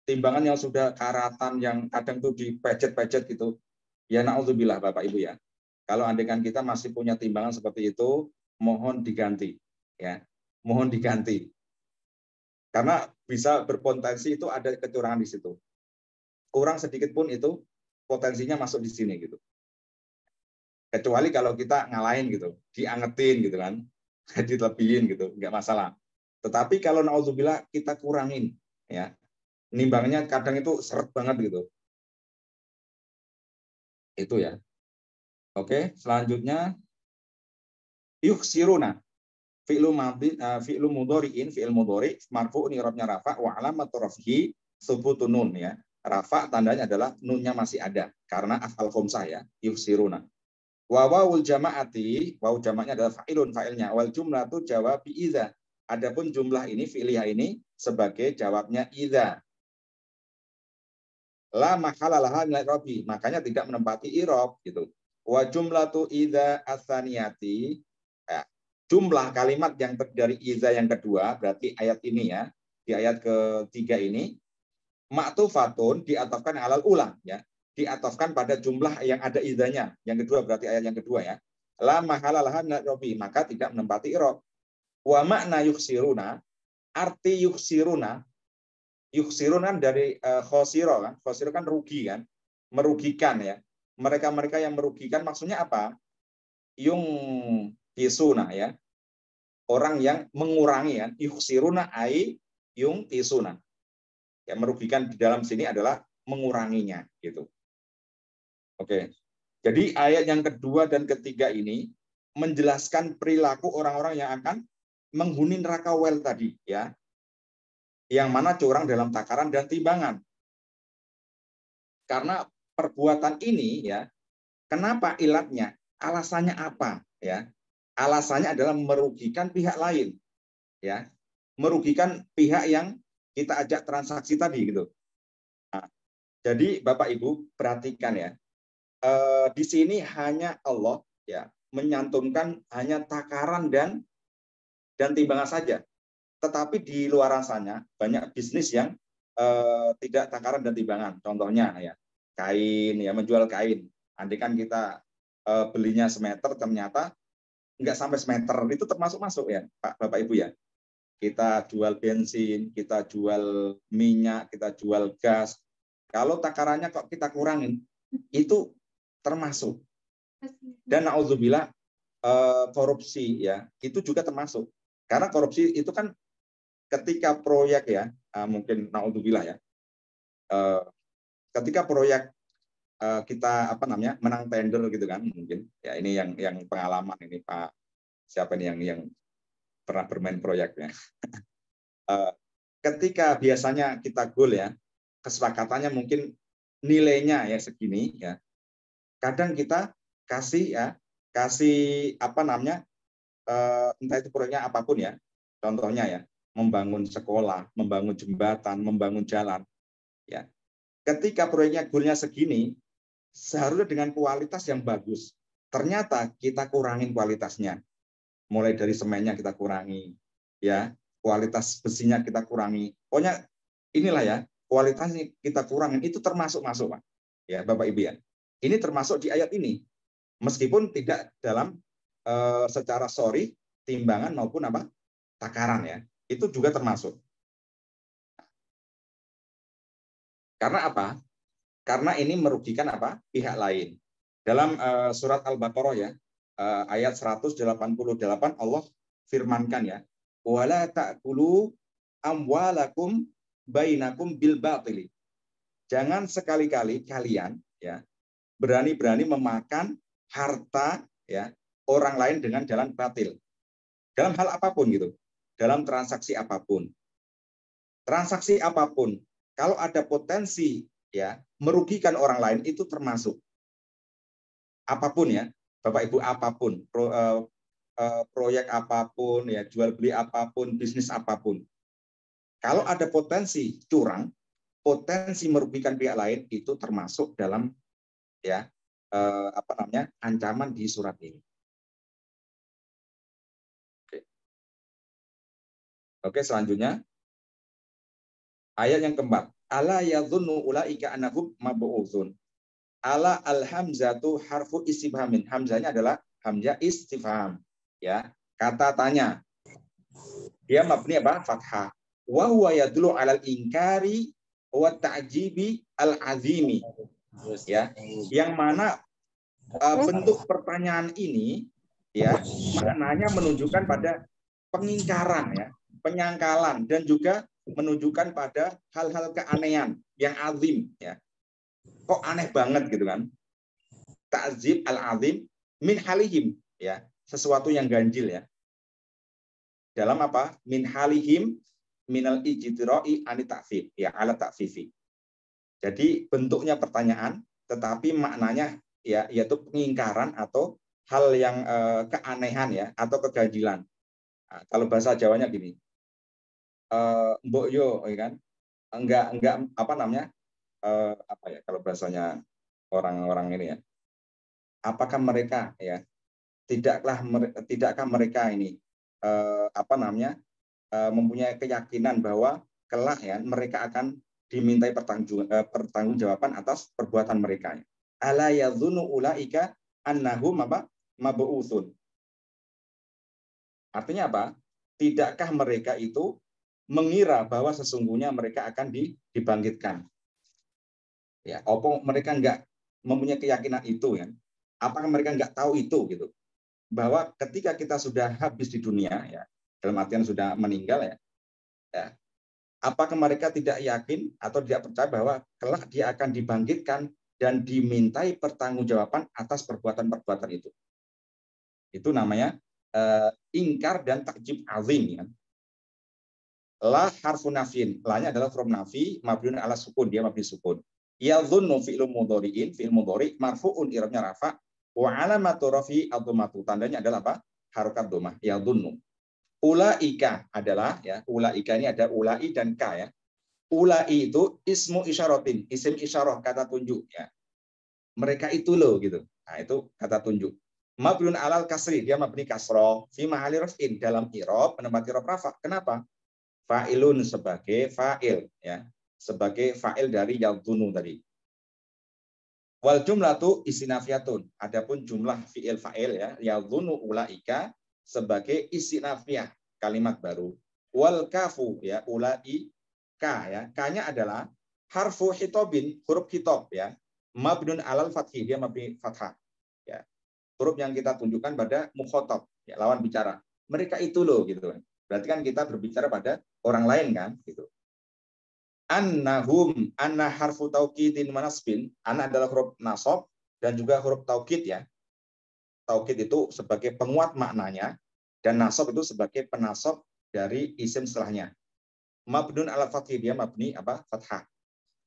timbangan yang sudah karatan, yang kadang tuh dipejet-pejet gitu. Ya naudzubillah Bapak Ibu ya. Kalau andaikan kita masih punya timbangan seperti itu, mohon diganti ya. Mohon diganti. Karena bisa berpotensi itu ada kecurangan di situ. Kurang sedikit pun itu potensinya masuk di sini gitu. Kecuali kalau kita ngalahin gitu, diangetin gitu kan, dilebihin gitu, nggak masalah. Tetapi kalau naudzubillah kita kurangin ya, nimbangnya kadang itu seret banget gitu. Itu ya. Oke, selanjutnya yuksiruna. Fi'lu madhi, fi'lu mudhari'in, fi'il mudhari' marfu' i'rabnya rafa' wa alamatu raf'ihi tsubutun nun ya. Rafa' tandanya adalah nunnya masih ada karena af'al khamsah ya, yuksiruna. Wa wawul jama'ati, wawu jamaknya adalah fa'ilun, fa'ilnya. Wal jumlatu jawabi idza. Adapun jumlah ini fi'liyah ini sebagai jawabnya idza. La mahala laha min i'rabi, makanya tidak menempati i'rab gitu. Wa jumlatu idza atsaniyati, ya, jumlah kalimat yang dari idza yang kedua, berarti ayat ini ya, di ayat ketiga ini ma'tufatun diatofkan alal ulang ya, diatofkan pada jumlah yang ada idzanya, yang kedua berarti ayat yang kedua ya. La mahala laha min i'rabi, maka tidak menempati i'rab. Wa makna yuksiruna, arti yuksiruna, yuksirun kan dari khosiro kan, khosiro kan rugi kan, merugikan ya. Mereka-mereka yang merugikan maksudnya apa? Yung tisuna ya, orang yang mengurangi kan, yuksiruna ai yung tisuna. Ya, merugikan di dalam sini adalah menguranginya gitu. Oke. Jadi ayat yang kedua dan ketiga ini menjelaskan perilaku orang-orang yang akan menghuni neraka wel tadi ya, yang mana curang dalam takaran dan timbangan. Karena perbuatan ini ya, kenapa ilatnya? Alasannya apa? Ya, alasannya adalah merugikan pihak lain, ya, merugikan pihak yang kita ajak transaksi tadi gitu. Nah, jadi Bapak Ibu perhatikan ya, di sini hanya Allah ya menyantumkan hanya takaran dan timbangan saja. Tetapi di luar sana banyak bisnis yang tidak takaran dan timbangan. Contohnya ya kain ya, menjual kain. Andai kan kita belinya semeter, ternyata nggak sampai semeter, itu termasuk masuk ya Pak Bapak Ibu ya. Kita jual bensin, kita jual minyak, kita jual gas. Kalau takarannya kok kita kurangin, itu termasuk. Dan naudzubillah korupsi ya, itu juga termasuk. Karena korupsi itu kan ketika proyek ya, mungkin naudzubillah ya, ketika proyek kita menang tender gitu kan, mungkin ya ini yang pengalaman ini Pak siapa nih yang pernah bermain proyeknya. Ketika biasanya kita goal ya, kesepakatannya mungkin nilainya ya segini ya. Kadang kita kasih entah itu proyeknya apapun ya. Contohnya ya, membangun sekolah, membangun jembatan, membangun jalan ya. Ketika proyeknya goalnya segini, seharusnya dengan kualitas yang bagus. Ternyata kita kurangin kualitasnya. Mulai dari semennya kita kurangi, ya, kualitas besinya kita kurangi. Pokoknya inilah ya, kualitasnya kita kurangin, itu termasuk masuk, Pak. Ya, Bapak Ibu ya. Ini termasuk di ayat ini. Meskipun tidak dalam secara timbangan maupun takaran ya. Itu juga termasuk. Karena apa? Karena ini merugikan pihak lain. Dalam surat Al-Baqarah ya, ayat 188 Allah firmankan ya, wala ta'kulu amwalakum bainakum bil batili. Jangan sekali-kali kalian ya berani-berani memakan harta ya orang lain dengan jalan batil. Dalam hal apapun gitu. Dalam transaksi apapun. Transaksi apapun, kalau ada potensi ya merugikan orang lain itu termasuk. Apapun ya, Bapak Ibu, apapun, proyek apapun, ya jual beli apapun, bisnis apapun. Kalau ada potensi curang, potensi merugikan pihak lain itu termasuk dalam ya ancaman di surat ini. Oke, selanjutnya ayat yang keempat. Ala yadhunnu ulaika annahum mab'utsun. Ala al-hamzatu harfu istifhamin. Hamzanya adalah hamzah istifham. Ya, kata tanya. Dia mabni fathah. Wa huwa yadullu 'alal inkari wa ta'jibi al-azimi. Ya, yang mana bentuk pertanyaan ini ya maknanya menunjukkan pada pengingkaran ya, penyangkalan dan juga menunjukkan pada hal-hal keanehan yang azim ya. Kok aneh banget gitu kan? Ta'zib al-azim min halihim ya, sesuatu yang ganjil ya. Dalam min halihim minal ijtira'i ani ta'fif ya, ala ta'fifi. Jadi bentuknya pertanyaan tetapi maknanya ya yaitu pengingkaran atau hal yang keanehan ya atau keganjilan. Nah, kalau bahasa Jawanya gini. Mbok yo ya kan? Enggak kalau bahasanya orang-orang ini ya. Apakah mereka ya tidakkah mereka ini mempunyai keyakinan bahwa kelak ya mereka akan dimintai pertanggungjawaban atas perbuatan mereka. Ala yadhunnu ulaika annahum mab'utsun. Artinya apa? Tidakkah mereka itu mengira bahwa sesungguhnya mereka akan dibangkitkan? Ya, apa mereka enggak mempunyai keyakinan itu ya? Apakah mereka enggak tahu itu gitu? Bahwa ketika kita sudah habis di dunia ya, dalam artian sudah meninggal ya, apakah mereka tidak yakin atau tidak percaya bahwa kelak dia akan dibangkitkan dan dimintai pertanggungjawaban atas perbuatan-perbuatan itu? Itu namanya ingkar dan takjib azim ya. La harfu nafin, la-nya adalah from nafi mabniun ala sukun, dia mabni sukun. Yadhunnu fi'lu mudhari'in, fi'il mudhari' marfu'un i'rabnya rafa wa alamatu rafi ad-dhammatu, tandanya adalah harokat dhammah. Yadhunnu. Ulaika adalah ya, ulaika ini ada ulai dan ka ya. Ulai itu ismu isyaratin, isim isyarah, kata tunjuk ya. Mereka itu loh gitu. Nah, itu kata tunjuk. Mabniun alal kasri, dia mabni kasroh fi mahali raf'in, dalam i'rab penempati i'rab rafa. Kenapa? Fa'ilun sebagai fa'il ya, sebagai fa'il dari yadhunnu tadi. Wal jumlatu istinafiyatun, adapun jumlah fi'il fa'il ya, yadhunnu ulaika sebagai istinafiyah, kalimat baru. Wal kafu ya, ulaika ya, ka-nya adalah harfu hitobin, huruf hitob ya, mabnun alal fathi, dia mabni fathah ya. Huruf yang kita tunjukkan pada mukhatab ya, lawan bicara. Mereka itu loh gitu kan. Berarti kan kita berbicara pada orang lain kan gitu. annahum, anna harfu taukidin wa nasbin, anna adalah huruf nasab dan juga huruf taukid ya. Taukid itu sebagai penguat maknanya dan nasab itu sebagai penasab dari isim setelahnya. Mabnun ala fathih, dia mabni apa? Fathah.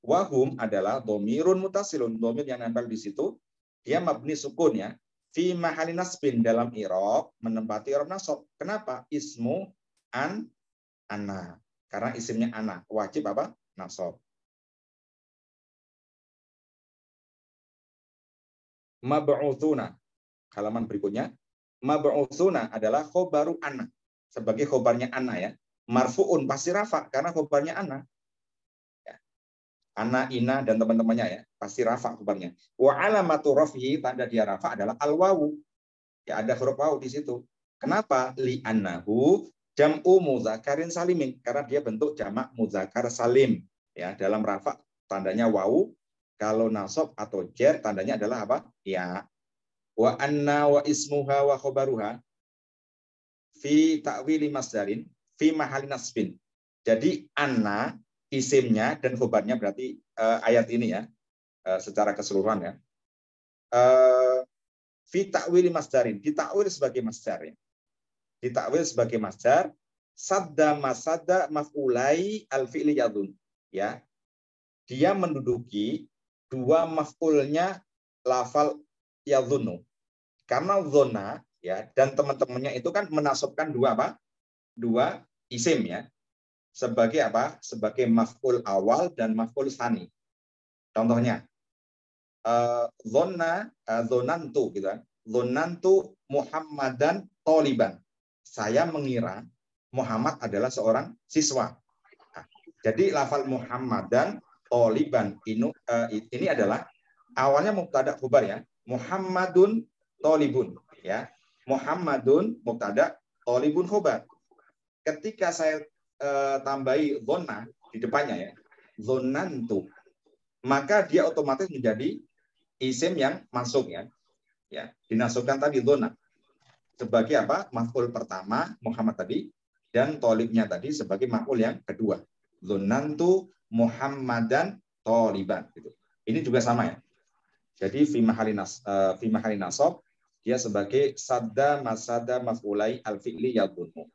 Wahum adalah domirun mutasilun, domir yang nempel di situ, dia mabni sukun ya. Fi mahali nasbin, dalam i'rab menempati i'rab nasab. Kenapa? Ismu ana. Karena isimnya ana, wajib apa? Nasab. Mab'utsuna, halaman berikutnya. Mab'utsuna adalah khobaru ana, sebagai khobarnya ana ya. Marfu'un pasti rafa karena khobarnya ana. Ya. Ana, ina dan teman-temannya ya, pasti rafa khobarnya. Wa alamatu raf'i, tanda dia rafa adalah al-wawu. Ya, ada huruf wawu di situ. Kenapa? Li annahu jam'u mudzakarin salimin, karena dia bentuk jamak mudzakar salim. Ya, dalam rafa tandanya wawu, kalau nasab atau jar tandanya adalah apa? Ya. Wa anna wa ismuha wa khobaruha fi ta'wili masdarin fi mahali nasbin. Jadi anna isimnya dan khobarnya berarti ayat ini ya, secara keseluruhan ya. Fi ta'wili masdarin, ditakwil sebagai masdar ya. Ditakwil sebagai masdar, sadda masada maf'ulai al-fi'li yadun ya. Dia menduduki dua maf'ulnya lafal yadhunu. Karena zona ya dan teman-temannya itu kan menasabkan dua apa? Dua isim ya. Sebagai apa? Sebagai maf'ul awal dan maf'ul tsani. Contohnya zonantu gitu kan. Zonantu Muhammadan toliban. Saya mengira Muhammad adalah seorang siswa. Nah, jadi lafal Muhammadan toliban ini adalah awalnya mubtada khabar ya. Muhammadun tolibun ya. Muhammadun mubtada, tolibun khabar. Ketika saya tambahi zona di depannya ya, zonantu, maka dia otomatis menjadi isim yang masuk ya. Ya, dinasubkan tadi zona sebagai apa? Maf'ul pertama Muhammad tadi dan tolibnya tadi sebagai maf'ul yang kedua. Zonantu Muhammadan toliban gitu. Ini juga sama ya. Jadi fi mahali nasab dia sebagai sadda masada maf'ulai al-fi'li yadhunmu.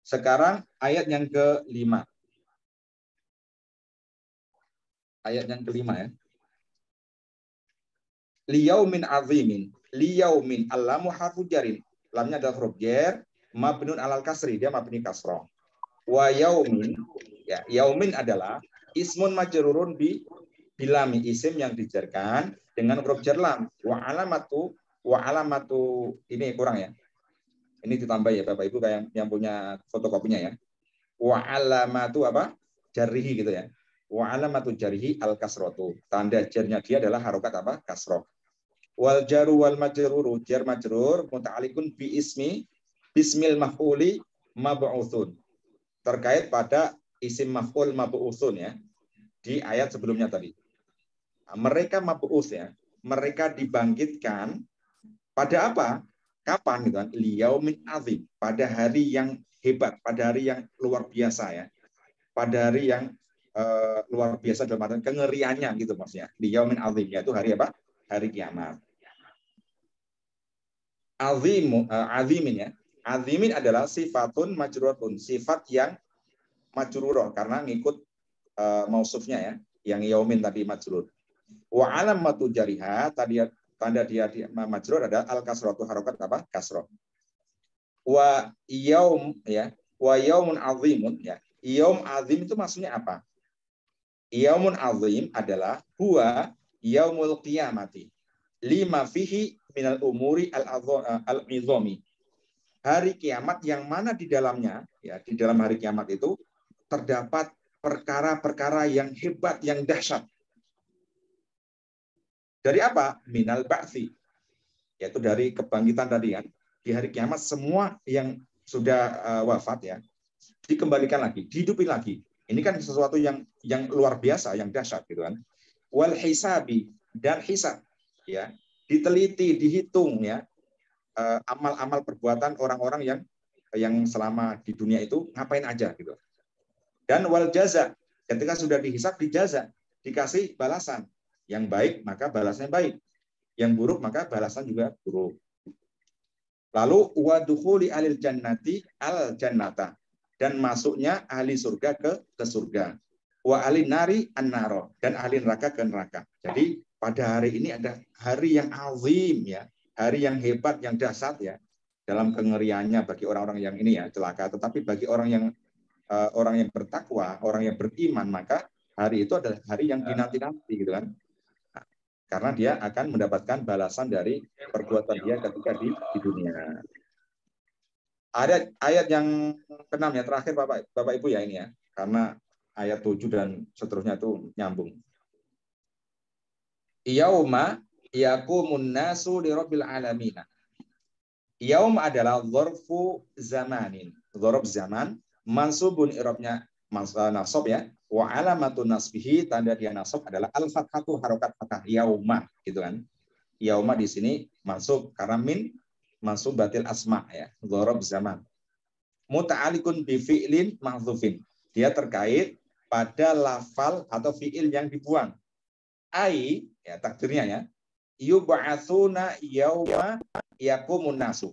Sekarang ayat yang ke-5. Ayat yang ke-5 ya. Liyaumin azimin. Liyaumin allamu harfu jarin. Lamnya adalah huruf jar, mabnun alal kasri, dia mabni kasrah. Wa yaumin, ya, yaumin adalah ismun majrurun bilami, isim yang dijarkan dengan huruf jar lam. Wa alamatu ini kurang ya. Ini ditambah ya Bapak Ibu kayak yang punya fotokopinya ya. Wa alamatu apa? Jarrihi gitu ya. Wa alamatu jarrihi al kasratu. Tanda jarnya dia adalah harokat apa? Kasroh. Wal jaru wal majruru, jar majrur muta'alliqun bi ismi bismil maf'uli mab'utsun. Terkait pada isim maf'ul mab'utsun ya. Di ayat sebelumnya tadi. Mereka mab'uts ya. Mereka dibangkitkan pada apa? Kapan gitu kan? Liyaumin azim, pada hari yang hebat, pada hari yang luar biasa ya. Pada hari yang luar biasa dalam artian kengeriannya gitu maksudnya. Liyaumin azim, yaitu hari apa? Hari kiamat. Azimin ya. Azimin adalah sifatun majruratun, sifat yang majrurah karena ngikut mausufnya ya, yang yaumin tadi majrur. Wa alamatu jariha tadi tanda dia majrur adalah al kasratu, harokat apa? Kasrah. Wa yaum ya, wa yaumun azimun ya. Yaum azim itu maksudnya apa? Yaumun azim adalah huwa yaumul qiyamati lima fihi minal umuri al-izami. Hari kiamat yang mana di dalamnya ya, di dalam hari kiamat itu terdapat perkara-perkara yang hebat, yang dahsyat. Dari apa? Minal ba'tsi, yaitu dari kebangkitan tadi kan. Di hari kiamat semua yang sudah wafat ya dikembalikan lagi, dihidupi lagi. Ini kan sesuatu yang luar biasa, yang dahsyat gitu kan. Wal hisabi, dan hisab ya, diteliti, dihitung ya, amal-amal perbuatan orang-orang yang selama di dunia itu ngapain aja gitu. Dan wal jaza, Ketika sudah dihisab, dijaza, dikasih balasan. Yang baik maka balasannya baik, yang buruk maka balasan juga buruk. Lalu wadukhuli alil jannati al jannata, dan masuknya ahli surga ke surga. Wa alin nari an-naro, dan ahli neraka ke neraka. Jadi pada hari ini ada hari yang azim ya, hari yang hebat, yang dahsyat ya, dalam kengeriannya bagi orang-orang yang ini ya celaka. Tetapi bagi orang yang bertakwa, orang yang beriman, maka hari itu adalah hari yang dinanti-nanti gitu kan. Nah, karena dia akan mendapatkan balasan dari perbuatan dia ketika di dunia. Ada ayat yang ke-6 ya, terakhir Bapak Ibu ya ini ya, karena ayat 7 dan seterusnya itu nyambung. Yauma yaqumun nasu lirabbil alamin. Yaum adalah dzarfu zamanin. Dzarf zaman, mansubun i'rabnya nasab ya. Wa alamatun nasbihi, tanda dia nasab adalah al-fathatu, harokat fathah, yauma gitu kan. Yauma di sini mansub karena min mansub batil asma ya, dzarf zaman. Muta'alikun bi fi'lin mahdzufin. Dia terkait pada lafal atau fi'il yang dibuang. Ai ya takdirnya ya, yub'atsuna yauma yaqumun nasu.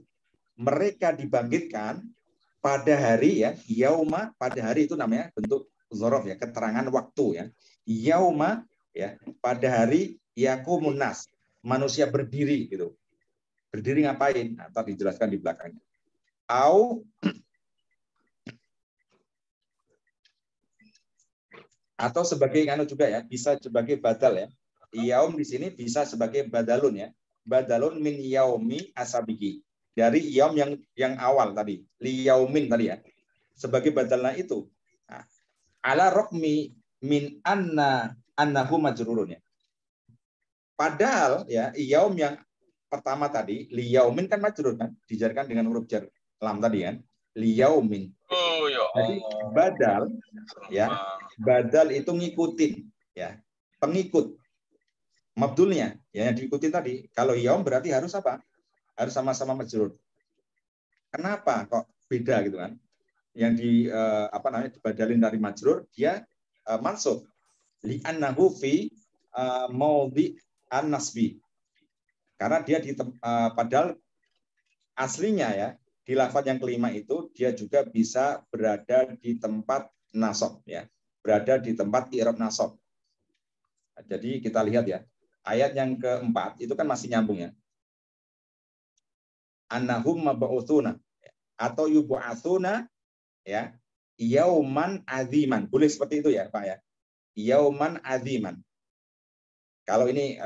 Mereka dibangkitkan pada hari ya, yauma, pada hari itu namanya bentuk dzaraf ya, keterangan waktu ya. Yauma ya, pada hari yaqumun nas, manusia berdiri gitu. Berdiri ngapain? Nah, tadi dijelaskan di belakangnya. Atau sebagai juga ya, bisa sebagai badal ya. Yaum di sini bisa sebagai badalun ya. Badalun min yaumi asabiki. Dari yaum yang awal tadi, li yaumin tadi ya. Sebagai badalnya itu. Nah, ala rokmi min annahu majrurun ya. Padahal ya, yaum yang pertama tadi, li yaumin kan majrur kan, dijarkan dengan huruf jar lam tadi kan. Li yaumin. Oh ya Allah. Jadi badal ya, badal itu ngikutin ya, pengikut mabdulnya ya, yang diikuti tadi. Kalau yaum berarti harus apa? Harus sama-sama majrur. Kenapa kok beda gitu kan? Yang dibadalin dari majrur, dia mansub li'annahu fi maudhi an-nasbi. Karena dia padahal aslinya ya, di lafaz yang kelima itu dia juga bisa berada di tempat nasab ya, berada di tempat i'rab nasab. Jadi kita lihat ya, ayat yang keempat itu kan masih nyambung ya. Annahum mab'utsuna atau yub'atsuna ya, yauman aziman. Boleh seperti itu ya, Pak ya. Yauman aziman. Kalau ini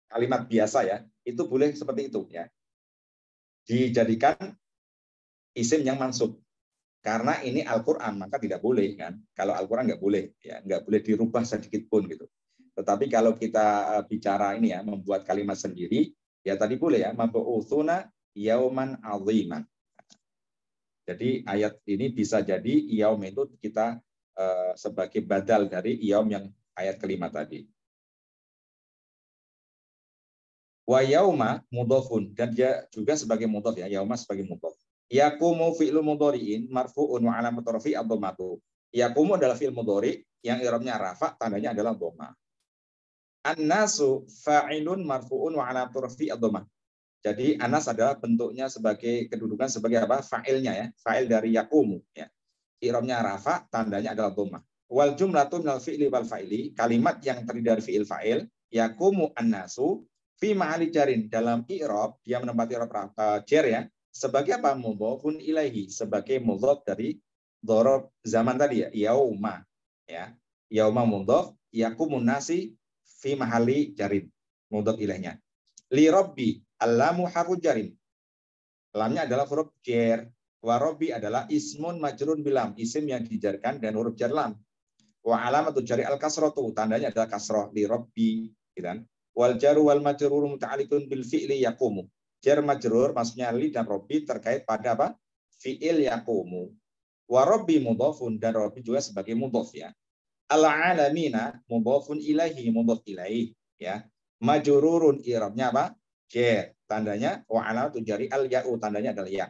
kalimat biasa ya, itu boleh seperti itu ya. Dijadikan isim yang mansub. Karena ini Al-Quran, maka tidak boleh kan. Kalau Al-Quran nggak boleh, ya nggak boleh dirubah sedikit pun gitu. Tetapi kalau kita bicara ini ya, membuat kalimat sendiri, ya tadi boleh ya, mab'utsuna yauman aziman. Jadi ayat ini bisa jadi yaum itu kita sebagai badal dari yaum yang ayat kelima tadi. Wa yauma mudhafun, dan dia juga sebagai mudhaf ya, yauma sebagai mudhaf. Yaqumu fi'lu mudhari'in marfu'un wa alamatu rafi' ad-dhammatu. Yaqumu adalah fi'il mudhari yang i'rabnya rafa, tandanya adalah dhamma. An-nasu fa'ilun marfu'un wa alamatu rafi' ad-dhammah. Jadi anas adalah bentuknya sebagai kedudukan sebagai apa? Fa'ilnya ya, fa'il dari yaqumu ya. I'rabnya rafa, tandanya adalah dhammah. Wal jumlatu minal fi'li wal fa'ili, kalimat yang terdiri dari fi'il fa'il, yaqumu an-nasu fi ma'ali jarin, dalam i'rab dia menempati i'rab jar ya, sebagai apa? Mudhafun ilaihi, sebagai mudhaf dari dzaraf zaman tadi ya, yauma ya. Yauma mudhaf, yaqumun nasi fi mahalli jarin, mudhaf ilaihnya. Li rabbi, allamu harfu jarin. Lamnya adalah huruf jar. Wa rabbi adalah ismun majrun bilam, isim yang dijarkan dan huruf jar lam. Wa alamatu jari al-kasratu, tandanya adalah kasrah, li rabbi gitu kan. Wal jaru wal majrur muta'alliqun bil fi'li yaqumu. Jar majrur maksudnya li dan robbi terkait pada apa? Fi'il yaqumu. Wa robbi mudhafun, dan robbi juga sebagai mudhaf ya. Al-alamina mudhafun ilaihi, mudhaf ilaihi ya. Majrurun i'rabnya apa? Jar, tandanya wa alamatu jari al ya'u, tandanya adalah ya.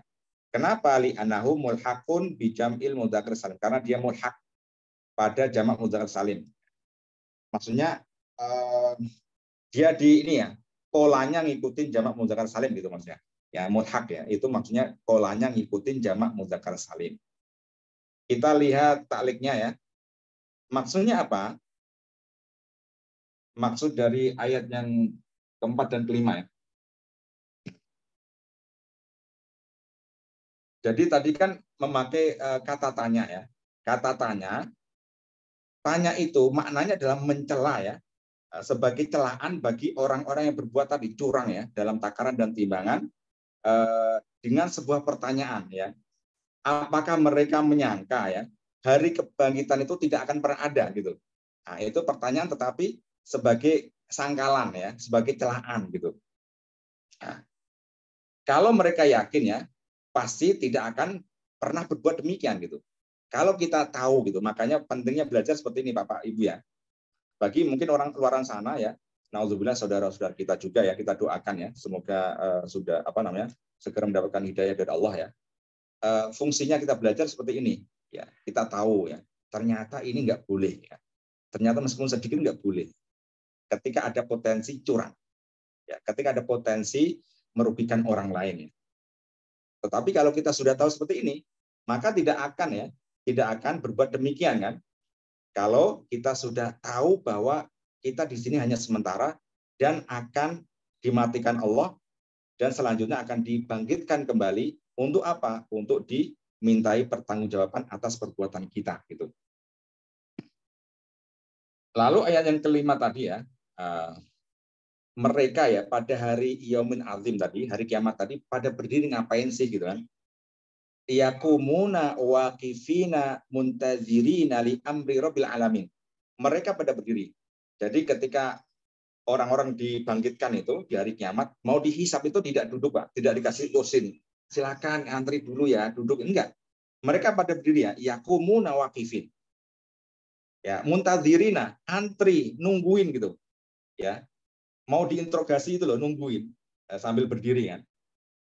Kenapa? Li annahu mulhaqun bi jam'il mudzakkar salim, karena dia mulhaq pada jamak mudzakkar salim. Maksudnya dia di ini ya, polanya ngikutin jamak mudzakkar salim gitu maksudnya. Ya, mulhaq ya, itu maksudnya polanya ngikutin jamak mudzakkar salim. Kita lihat takliknya ya. Maksudnya apa? Maksud dari ayat yang keempat dan kelima ya. Jadi tadi kan memakai kata tanya ya. Kata tanya itu maknanya adalah mencela ya, sebagai celaan bagi orang-orang yang berbuat tadi curang ya dalam takaran dan timbangan, dengan sebuah pertanyaan ya. Apakah mereka menyangka ya hari kebangkitan itu tidak akan pernah ada gitu. Nah, itu pertanyaan tetapi sebagai sangkalan ya, sebagai celaan gitu. Nah, kalau mereka yakin ya, pasti tidak akan pernah berbuat demikian gitu. Kalau kita tahu gitu, makanya pentingnya belajar seperti ini Bapak Ibu ya. Bagi mungkin orang luaran sana ya, naudzubillah saudara-saudara kita juga ya, kita doakan ya, semoga sudah segera mendapatkan hidayah dari Allah ya. Fungsinya kita belajar seperti ini ya, kita tahu ya, ternyata ini nggak boleh ya. Ternyata meskipun sedikit nggak boleh. Ketika ada potensi curang, ya, ketika ada potensi merugikan orang lain ya. Tetapi kalau kita sudah tahu seperti ini, maka tidak akan berbuat demikian kan. Kalau kita sudah tahu bahwa kita di sini hanya sementara dan akan dimatikan Allah dan selanjutnya akan dibangkitkan kembali untuk apa? Untuk dimintai pertanggungjawaban atas perbuatan kita gitu. Lalu ayat yang kelima tadi ya, mereka ya pada hari Yaumin Azim tadi, hari kiamat tadi pada berdiri ngapain sih gitu kan? Yakumuna waqifina muntazirina li amri rabbil alamin. Mereka pada berdiri. Jadi ketika orang-orang dibangkitkan itu di hari kiamat, mau dihisap itu tidak duduk Pak, tidak dikasih kursi. Silakan antri dulu ya, duduk enggak. Mereka pada berdiri ya, yakumuna waqifin. Ya, muntazirina, antri, nungguin gitu. Ya. Mau diinterogasi itu loh, nungguin sambil berdiri kan.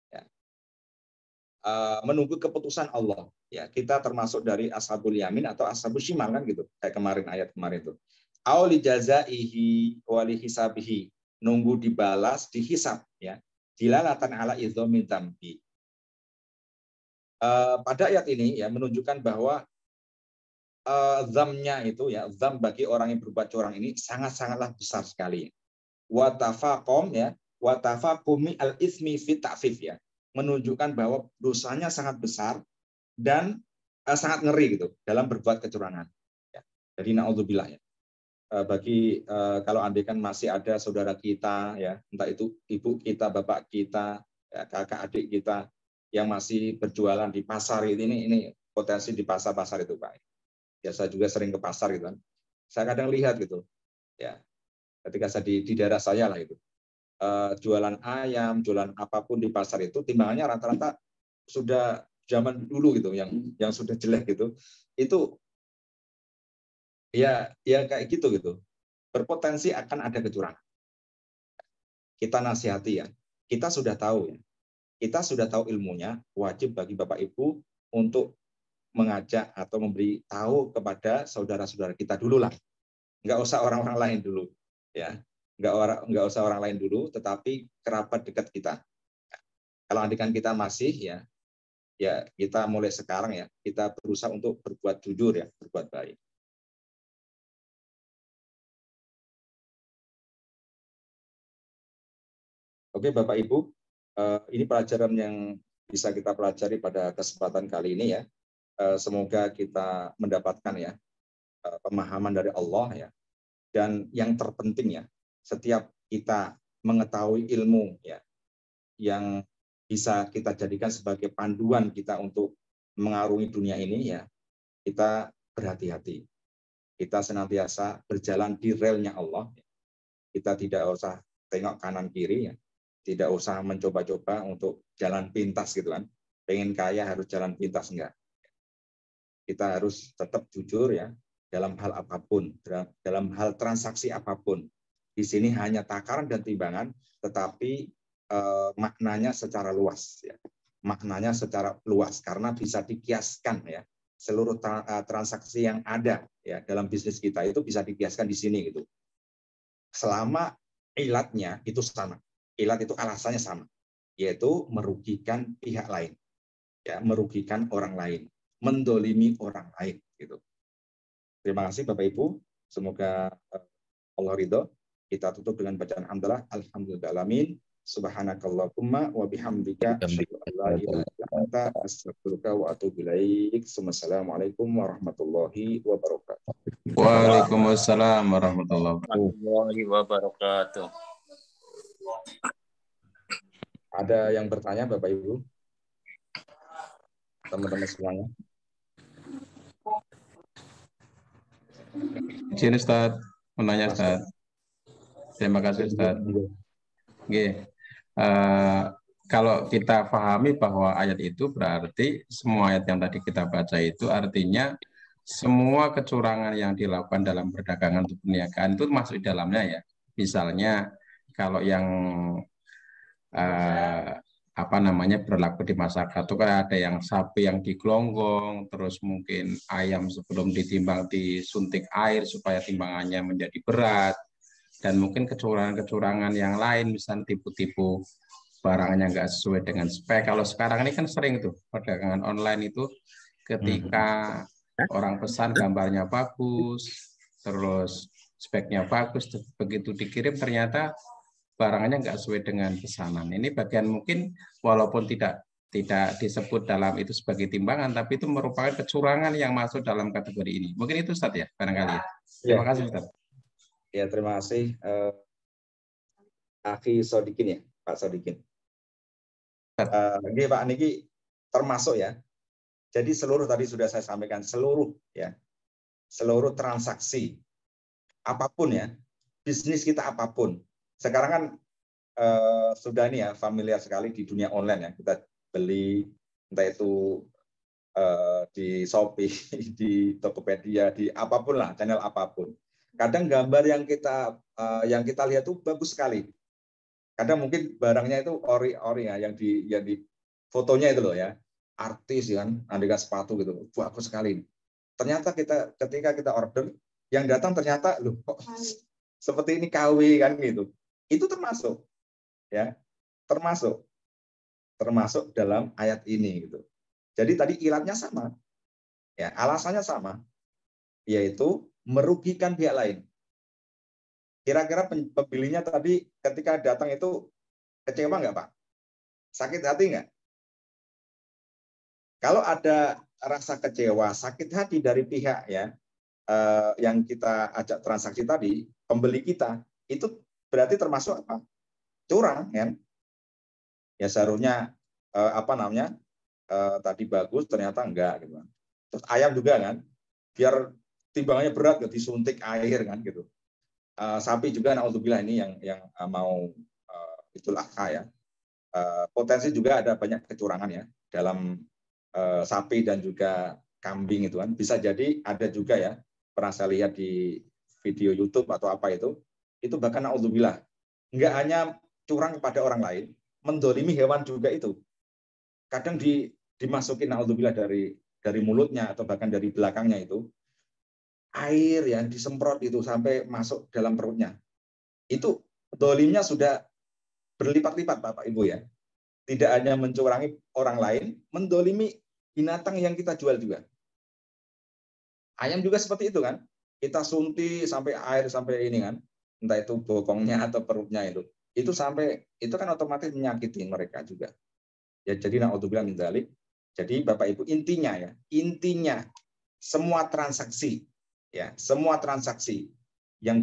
Ya. Menunggu keputusan Allah. Ya, kita termasuk dari ashabul yamin atau ashabul shimal kan gitu. Kayak kemarin ayat kemarin itu. Auli jazaihi wali hisabihi, nunggu dibalas, dihisab ya. Dilalatan ala idzomi dzambi. Pada ayat ini ya menunjukkan bahwa zamnya itu ya, zam bagi orang yang berbuat curang ini sangat-sangatlah besar sekali. Wa tafaqom ya, wa tafaqumi al ismi fi ta'fif ya. Menunjukkan bahwa dosanya sangat besar dan sangat ngeri gitu dalam berbuat kecurangan. Ya. Jadi naudzubillah ya. Bagi kalau andaikan masih ada saudara kita ya, entah itu ibu kita, bapak kita, ya, kakak adik kita yang masih berjualan di pasar ini potensi di pasar-pasar itu Pak. Ya saya juga sering ke pasar gitu kan. Saya kadang lihat gitu. Ya. Ketika saya di daerah saya lah itu. Jualan ayam, jualan apapun di pasar itu timbangannya rata-rata sudah zaman dulu gitu yang sudah jelek gitu. Itu ya kayak gitu berpotensi akan ada kecurangan. Kita nasihati ya, kita sudah tahu ya, kita sudah tahu ilmunya, wajib bagi Bapak Ibu untuk mengajak atau memberi tahu kepada saudara-saudara kita dulu lah, nggak usah orang-orang lain dulu ya, nggak usah orang lain dulu, tetapi kerabat dekat kita. Kalau andikan kita masih ya kita mulai sekarang ya, kita berusaha untuk berbuat jujur ya, berbuat baik. Oke Bapak Ibu, ini pelajaran yang bisa kita pelajari pada kesempatan kali ini ya. Semoga kita mendapatkan ya pemahaman dari Allah ya. Dan yang terpenting ya, setiap kita mengetahui ilmu ya yang bisa kita jadikan sebagai panduan kita untuk mengarungi dunia ini ya, kita berhati-hati. Kita senantiasa berjalan di relnya Allah. Kita tidak usah tengok kanan kiri ya. Tidak usah mencoba-coba untuk jalan pintas gitu kan. Pengen kaya harus jalan pintas, enggak. Kita harus tetap jujur ya dalam hal apapun, dalam hal transaksi apapun. Di sini hanya takaran dan timbangan, tetapi maknanya secara luas ya. Maknanya secara luas karena bisa dikiaskan ya. seluruh transaksi yang ada ya dalam bisnis kita itu bisa dikiaskan di sini gitu. Selama ilatnya itu sama. Ilat itu alasannya sama, yaitu merugikan pihak lain. Ya, merugikan orang lain, mendolimi orang lain gitu. Terima kasih Bapak Ibu. Semoga Allah ridho. Kita tutup dengan bacaan hamdalah. Alhamdulillahirrahmanirrahim. Subhanakallahumma wa bihamdika asyhadu an la ilaha illa anta astaghfiruka wa atubu ilaik. Assalamualaikum warahmatullahi wabarakatuh. Waalaikumsalam warahmatullahi wabarakatuh. Warahmatullahi wabarakatuh. Ada yang bertanya Bapak Ibu? Teman-teman semuanya. Izin Ustaz, menanya Ustaz. Terima kasih Ustaz. Oke. Kalau kita pahami bahwa ayat itu berarti semua ayat yang tadi kita baca itu artinya semua kecurangan yang dilakukan dalam perdagangan atau perniagaan itu masuk di dalamnya ya. Misalnya kalau yang berlaku di masyarakat itu kan ada yang sapi yang digelonggong, terus mungkin ayam sebelum ditimbang disuntik air supaya timbangannya menjadi berat, dan mungkin kecurangan-kecurangan yang lain, misalnya tipu-tipu barangnya nggak sesuai dengan spek. Kalau sekarang ini kan sering tuh perdagangan online itu ketika orang pesan gambarnya bagus, terus speknya bagus, begitu dikirim ternyata barangnya nggak sesuai dengan pesanan. Ini bagian mungkin walaupun tidak disebut dalam itu sebagai timbangan, tapi itu merupakan kecurangan yang masuk dalam kategori ini. Mungkin itu Ustaz ya, barangkali. Terima kasih Ustaz. Ya, terima kasih. Akhi Sodikin ya, Pak Sodikin. Ini Pak Niki termasuk ya. Jadi seluruh tadi sudah saya sampaikan, seluruh transaksi apapun ya, bisnis kita apapun. Sekarang kan sudah ini ya familiar sekali di dunia online ya, kita beli entah itu di Shopee, di Tokopedia, di apapun lah, channel apapun. Kadang gambar yang kita lihat itu bagus sekali. Kadang mungkin barangnya itu ori ya, yang di fotonya itu loh ya, artis kan, aneka sepatu gitu, bagus sekali. Ternyata ketika kita order, yang datang ternyata loh kok seperti ini KW kan gitu. Itu termasuk ya, termasuk dalam ayat ini gitu. Jadi tadi ilatnya sama, ya alasannya sama, yaitu merugikan pihak lain. Kira-kira pembelinya tadi ketika datang itu kecewa nggak Pak? Sakit hati nggak? Kalau ada rasa kecewa, sakit hati dari pihak ya yang kita ajak transaksi tadi, pembeli kita, itu berarti termasuk apa? Curang kan? Ya seharusnya tadi bagus ternyata enggak gitu. Terus ayam juga kan, biar timbangannya berat gitu, disuntik air kan gitu. Sapi juga naudzubillah ini yang mau itulah ya. Potensi juga ada banyak kecurangan ya dalam sapi dan juga kambing itu kan. Bisa jadi ada juga ya, pernah saya lihat di video YouTube atau apa itu bahkan naudzubillah enggak hanya curang kepada orang lain, mendolimi hewan juga itu. Kadang dimasukin naudzubillah dari mulutnya atau bahkan dari belakangnya itu air yang disemprot itu sampai masuk dalam perutnya. Itu dolimnya sudah berlipat-lipat Bapak Ibu ya. Tidak hanya mencurangi orang lain, mendolimi binatang yang kita jual juga. Ayam juga seperti itu kan. Kita suntik sampai air sampai ini kan. Entah itu bokongnya atau perutnya itu. Itu kan otomatis menyakiti mereka juga. Ya jadi naudzubillah min dzalik. Jadi Bapak Ibu intinya semua transaksi yang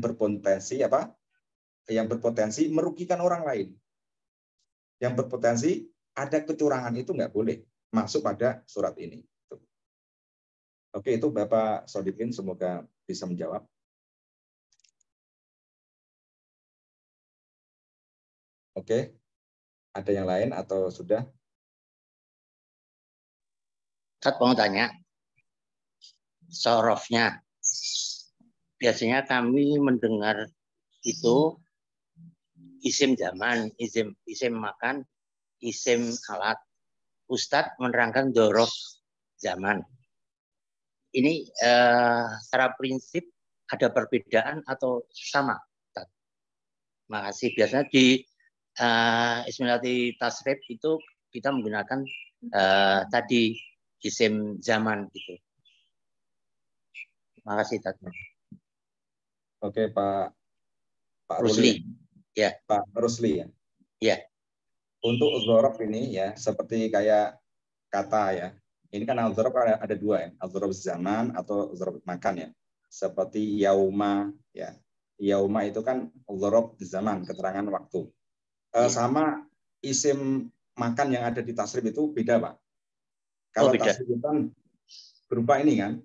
berpotensi merugikan orang lain, yang berpotensi ada kecurangan itu nggak boleh masuk pada surat ini. Oke, itu Bapak Sodikin, semoga bisa menjawab. Oke, ada yang lain atau sudah? Ustaz mau tanya, sorofnya. Biasanya kami mendengar itu isim zaman, isim makan, isim alat. Ustadz menerangkan dorof zaman. ini secara prinsip ada perbedaan atau sama? Makasih. Biasanya di Ismilati Tasrif itu kita menggunakan tadi isim zaman gitu. Makasih Tat. Oke, Pak Rusli. Ya. Pak Rusli ya. Ya. Untuk dzaraf ini ya seperti kayak kata ya. Ini kan al-dzaraf ada dua ya, al-dzaraf zaman atau dzaraf makan ya. Seperti yauma ya. Yauma itu kan al-dzaraf zaman, keterangan waktu. Sama isim makan yang ada di tasrif itu beda, Pak. Kalau tasrif itu kan berupa ini kan,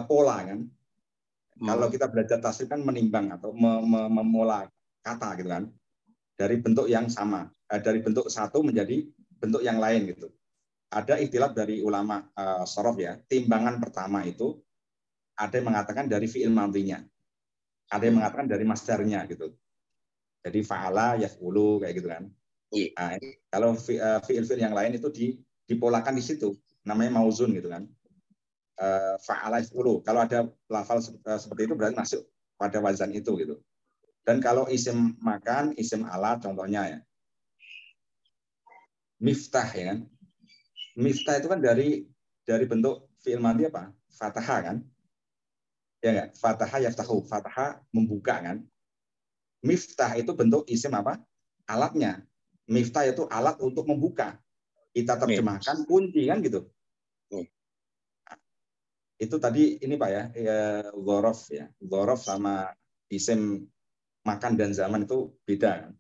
pola kan. Kalau kita belajar tasrif kan menimbang atau memola kata gitu kan. Dari bentuk yang sama, dari bentuk satu menjadi bentuk yang lain gitu. Ada istilah dari ulama shorof ya, timbangan pertama itu ada yang mengatakan dari fi'il madhinya, ada yang mengatakan dari masdarnya gitu. Jadi fa'ala yaf'ulu kayak gitu kan. Nah, kalau fi'il-fi'il yang lain itu dipolakan di situ, namanya mauzun gitu kan. Fa'ala yaf'ulu. Kalau ada lafal seperti itu berarti masuk pada wazan itu gitu. Dan kalau isim makan, isim ala contohnya ya. Miftah ya kan. Miftah itu kan dari bentuk fi'il madhi apa? Fataha kan? Ya enggak? Fataha yaftahu. Fataha membuka kan? Miftah itu bentuk isim apa? Alatnya. Miftah itu alat untuk membuka. Kita terjemahkan kunci kan gitu. Itu tadi ini Pak ya, dzaraf ya. Dzaraf sama isim makan dan zaman itu beda.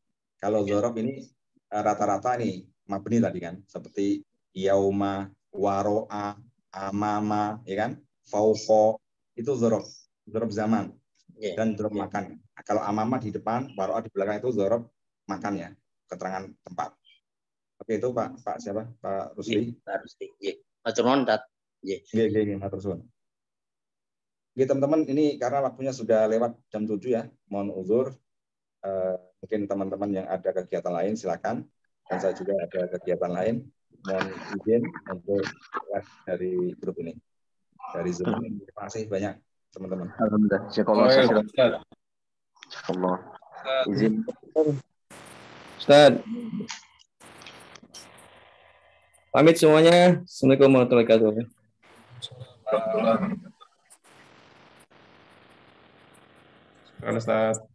Kalau dzaraf ini rata-rata nih mabni tadi kan, seperti yauma, waro'a, amama, ya kan, fauqo, itu dzaraf zaman dan dzaraf makan. Kalau amama di depan, waro'a di belakang itu dzaraf makan ya, keterangan tempat. Oke itu Pak siapa? Pak Rusli. Pak Rusli. Matur nuwun Tat. Nggih, matur suwun. Oke teman-teman, ini karena waktunya sudah lewat jam 7 ya, mohon uzur. Mungkin teman-teman yang ada kegiatan lain silakan, dan saya juga ada kegiatan lain, mohon izin untuk dari grup ini, dari Zoom ini. Terima kasih banyak teman-teman. Alhamdulillah. Allah. Izin. Ustaz. Pamit semuanya. Assalamualaikum warahmatullahi wabarakatuh. Ustaz.